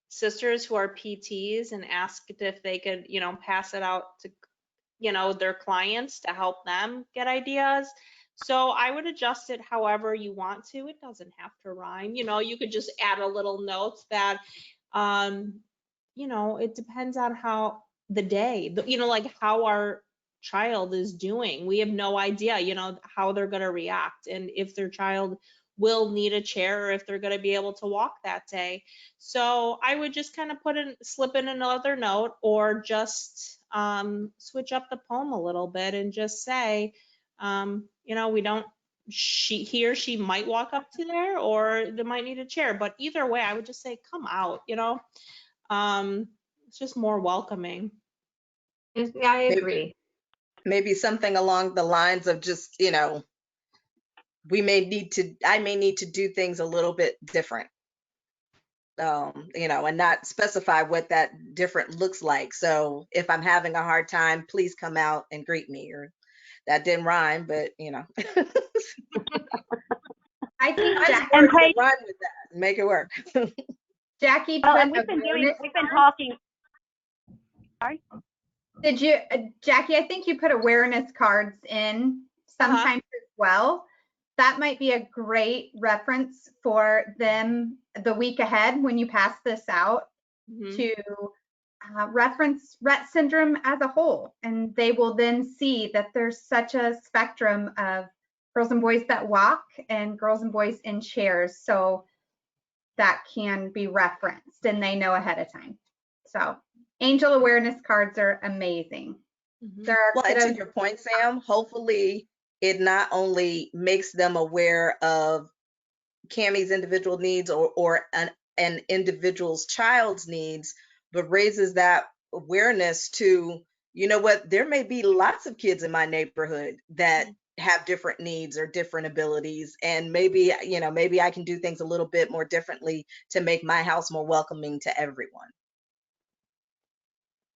sisters who are PTs and asked if they could, pass it out to, their clients to help them get ideas. So I would adjust it however you want to. It doesn't have to rhyme. You could just add a little note that, it depends on how the day, like how our child is doing. We have no idea, how they're going to react, and if their child will need a chair, or if they're going to be able to walk that day. So I would just kind of slip in another note, or just switch up the poem a little bit and just say, he or she might walk up to there, or they might need a chair, but either way, I would just say, come out, It's just more welcoming. Yeah, I Maybe, agree. maybe something along the lines of just, I may need to do things a little bit different, and not specify what that different looks like. So if I'm having a hard time, please come out and greet me. Or that didn't rhyme, but I think find Jack, some words that Paige, rhyme with that and make it work. Jackie well, put and we've been awareness. talking. Sorry. Did you, Jackie? I think you put awareness cards in sometimes as well. That might be a great reference for them the week ahead when you pass this out to reference Rett syndrome as a whole. And they will then see that there's such a spectrum of girls and boys that walk and girls and boys in chairs. So that can be referenced and they know ahead of time. So angel awareness cards are amazing. There are Well, and to kiddos. your point, Sam, hopefully it not only makes them aware of Cammie's individual needs or an individual's child's needs, but raises that awareness to, what, there may be lots of kids in my neighborhood that have different needs or different abilities, and maybe I can do things a little bit more differently to make my house more welcoming to everyone.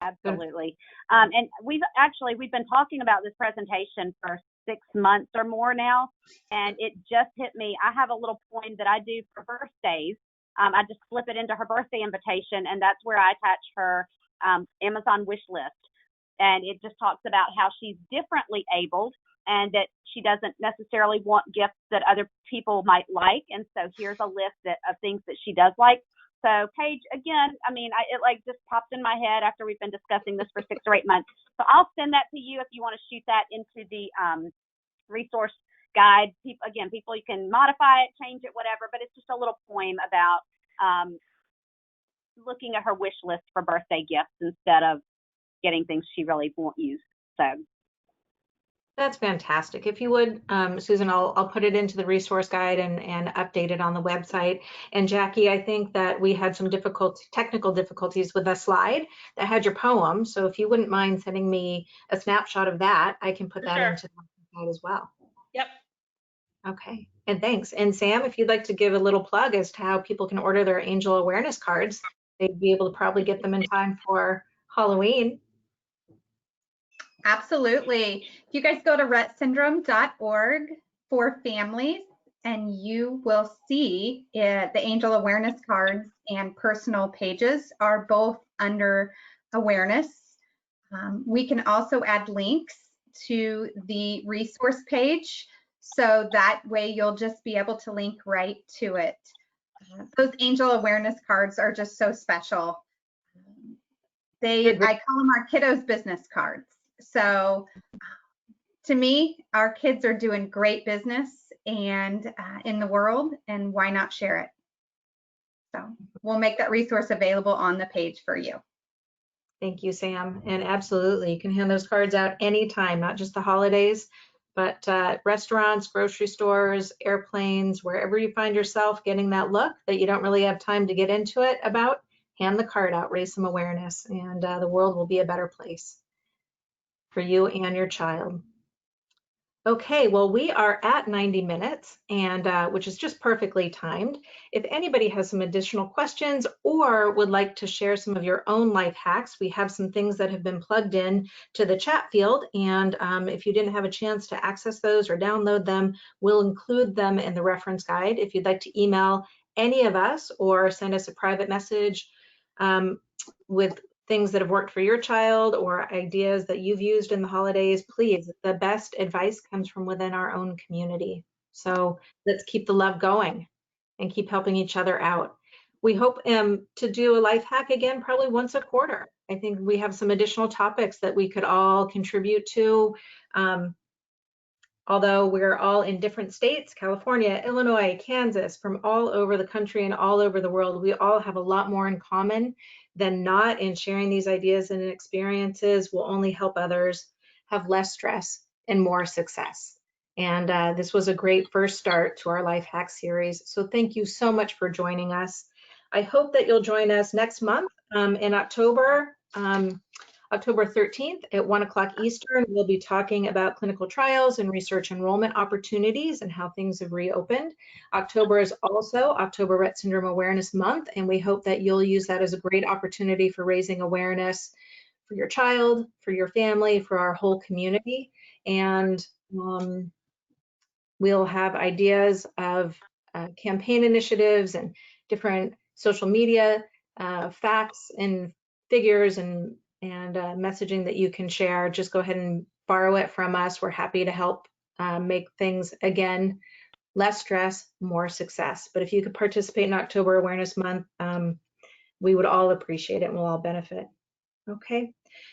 Absolutely. And we've been talking about this presentation for 6 months or more now, and it just hit me. I have a little poem that I do for birthdays. I just flip it into her birthday invitation, and that's where I attach her Amazon wish list. And it just talks about how she's differently abled and that she doesn't necessarily want gifts that other people might like. And so here's a list of things that she does like. So Paige, again, it like just popped in my head after we've been discussing this for 6 or 8 months. So I'll send that to you if you want to shoot that into the resource guide. People, you can modify it, change it, whatever, but it's just a little poem about looking at her wish list for birthday gifts instead of getting things she really won't use. So That's fantastic. If you would, Susan, I'll put it into the resource guide and update it on the website. And Jackie, I think that we had some technical difficulties with the slide that had your poem. So if you wouldn't mind sending me a snapshot of that, I can put that into the guide as well. Yep. Okay, and thanks. And Sam, if you'd like to give a little plug as to how people can order their angel awareness cards, they'd be able to probably get them in time for Halloween. Absolutely. If you guys go to rettsyndrome.org for families, and you will see the angel awareness cards and personal pages are both under awareness. We can also add links to the resource page, so that way you'll just be able to link right to it. Those angel awareness cards are just so special. I call them our kiddos business cards. So to me, our kids are doing great business and in the world, and why not share it? So we'll make that resource available on the page for you. Thank you, Sam. And absolutely, you can hand those cards out anytime, not just the holidays, but restaurants, grocery stores, airplanes, wherever you find yourself getting that look that you don't really have time to get into it about, hand the card out, raise some awareness, and the world will be a better place for you and your child. Okay, well, we are at 90 minutes, and which is just perfectly timed. If anybody has some additional questions or would like to share some of your own life hacks, we have some things that have been plugged in to the chat field, and if you didn't have a chance to access those or download them, we'll include them in the reference guide. If you'd like to email any of us or send us a private message with things that have worked for your child or ideas that you've used in the holidays, please, the best advice comes from within our own community. So let's keep the love going and keep helping each other out. We hope to do a life hack again, probably once a quarter. I think we have some additional topics that we could all contribute to. Although we're all in different states, California, Illinois, Kansas, from all over the country and all over the world, we all have a lot more in common than not, in sharing these ideas and experiences will only help others have less stress and more success. And this was a great first start to our Life Hack series. So thank you so much for joining us. I hope that you'll join us next month in October, October 13th at 1 o'clock Eastern. We'll be talking about clinical trials and research enrollment opportunities and how things have reopened. October is also October Rett Syndrome Awareness Month, and we hope that you'll use that as a great opportunity for raising awareness for your child, for your family, for our whole community. And we'll have ideas of campaign initiatives and different social media facts and figures and messaging that you can share. Just go ahead and borrow it from us. We're happy to help make things, again, less stress, more success. But if you could participate in October Awareness Month, we would all appreciate it and we'll all benefit. Okay.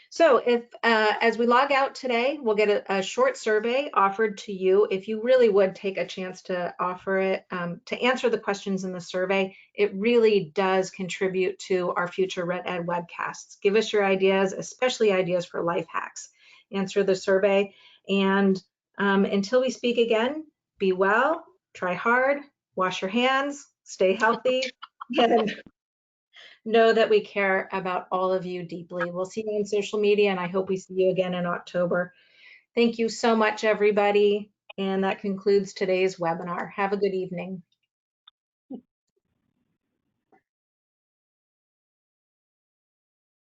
So if, as we log out today, we'll get a short survey offered to you. If you really would take a chance to offer it, to answer the questions in the survey, it really does contribute to our future Rett Ed webcasts. Give us your ideas, especially ideas for life hacks. Answer the survey. And until we speak again, be well, try hard, wash your hands, stay healthy, and know that we care about all of you deeply. We'll see you on social media, and I hope we see you again in October. Thank you so much, everybody. And that concludes today's webinar. Have a good evening.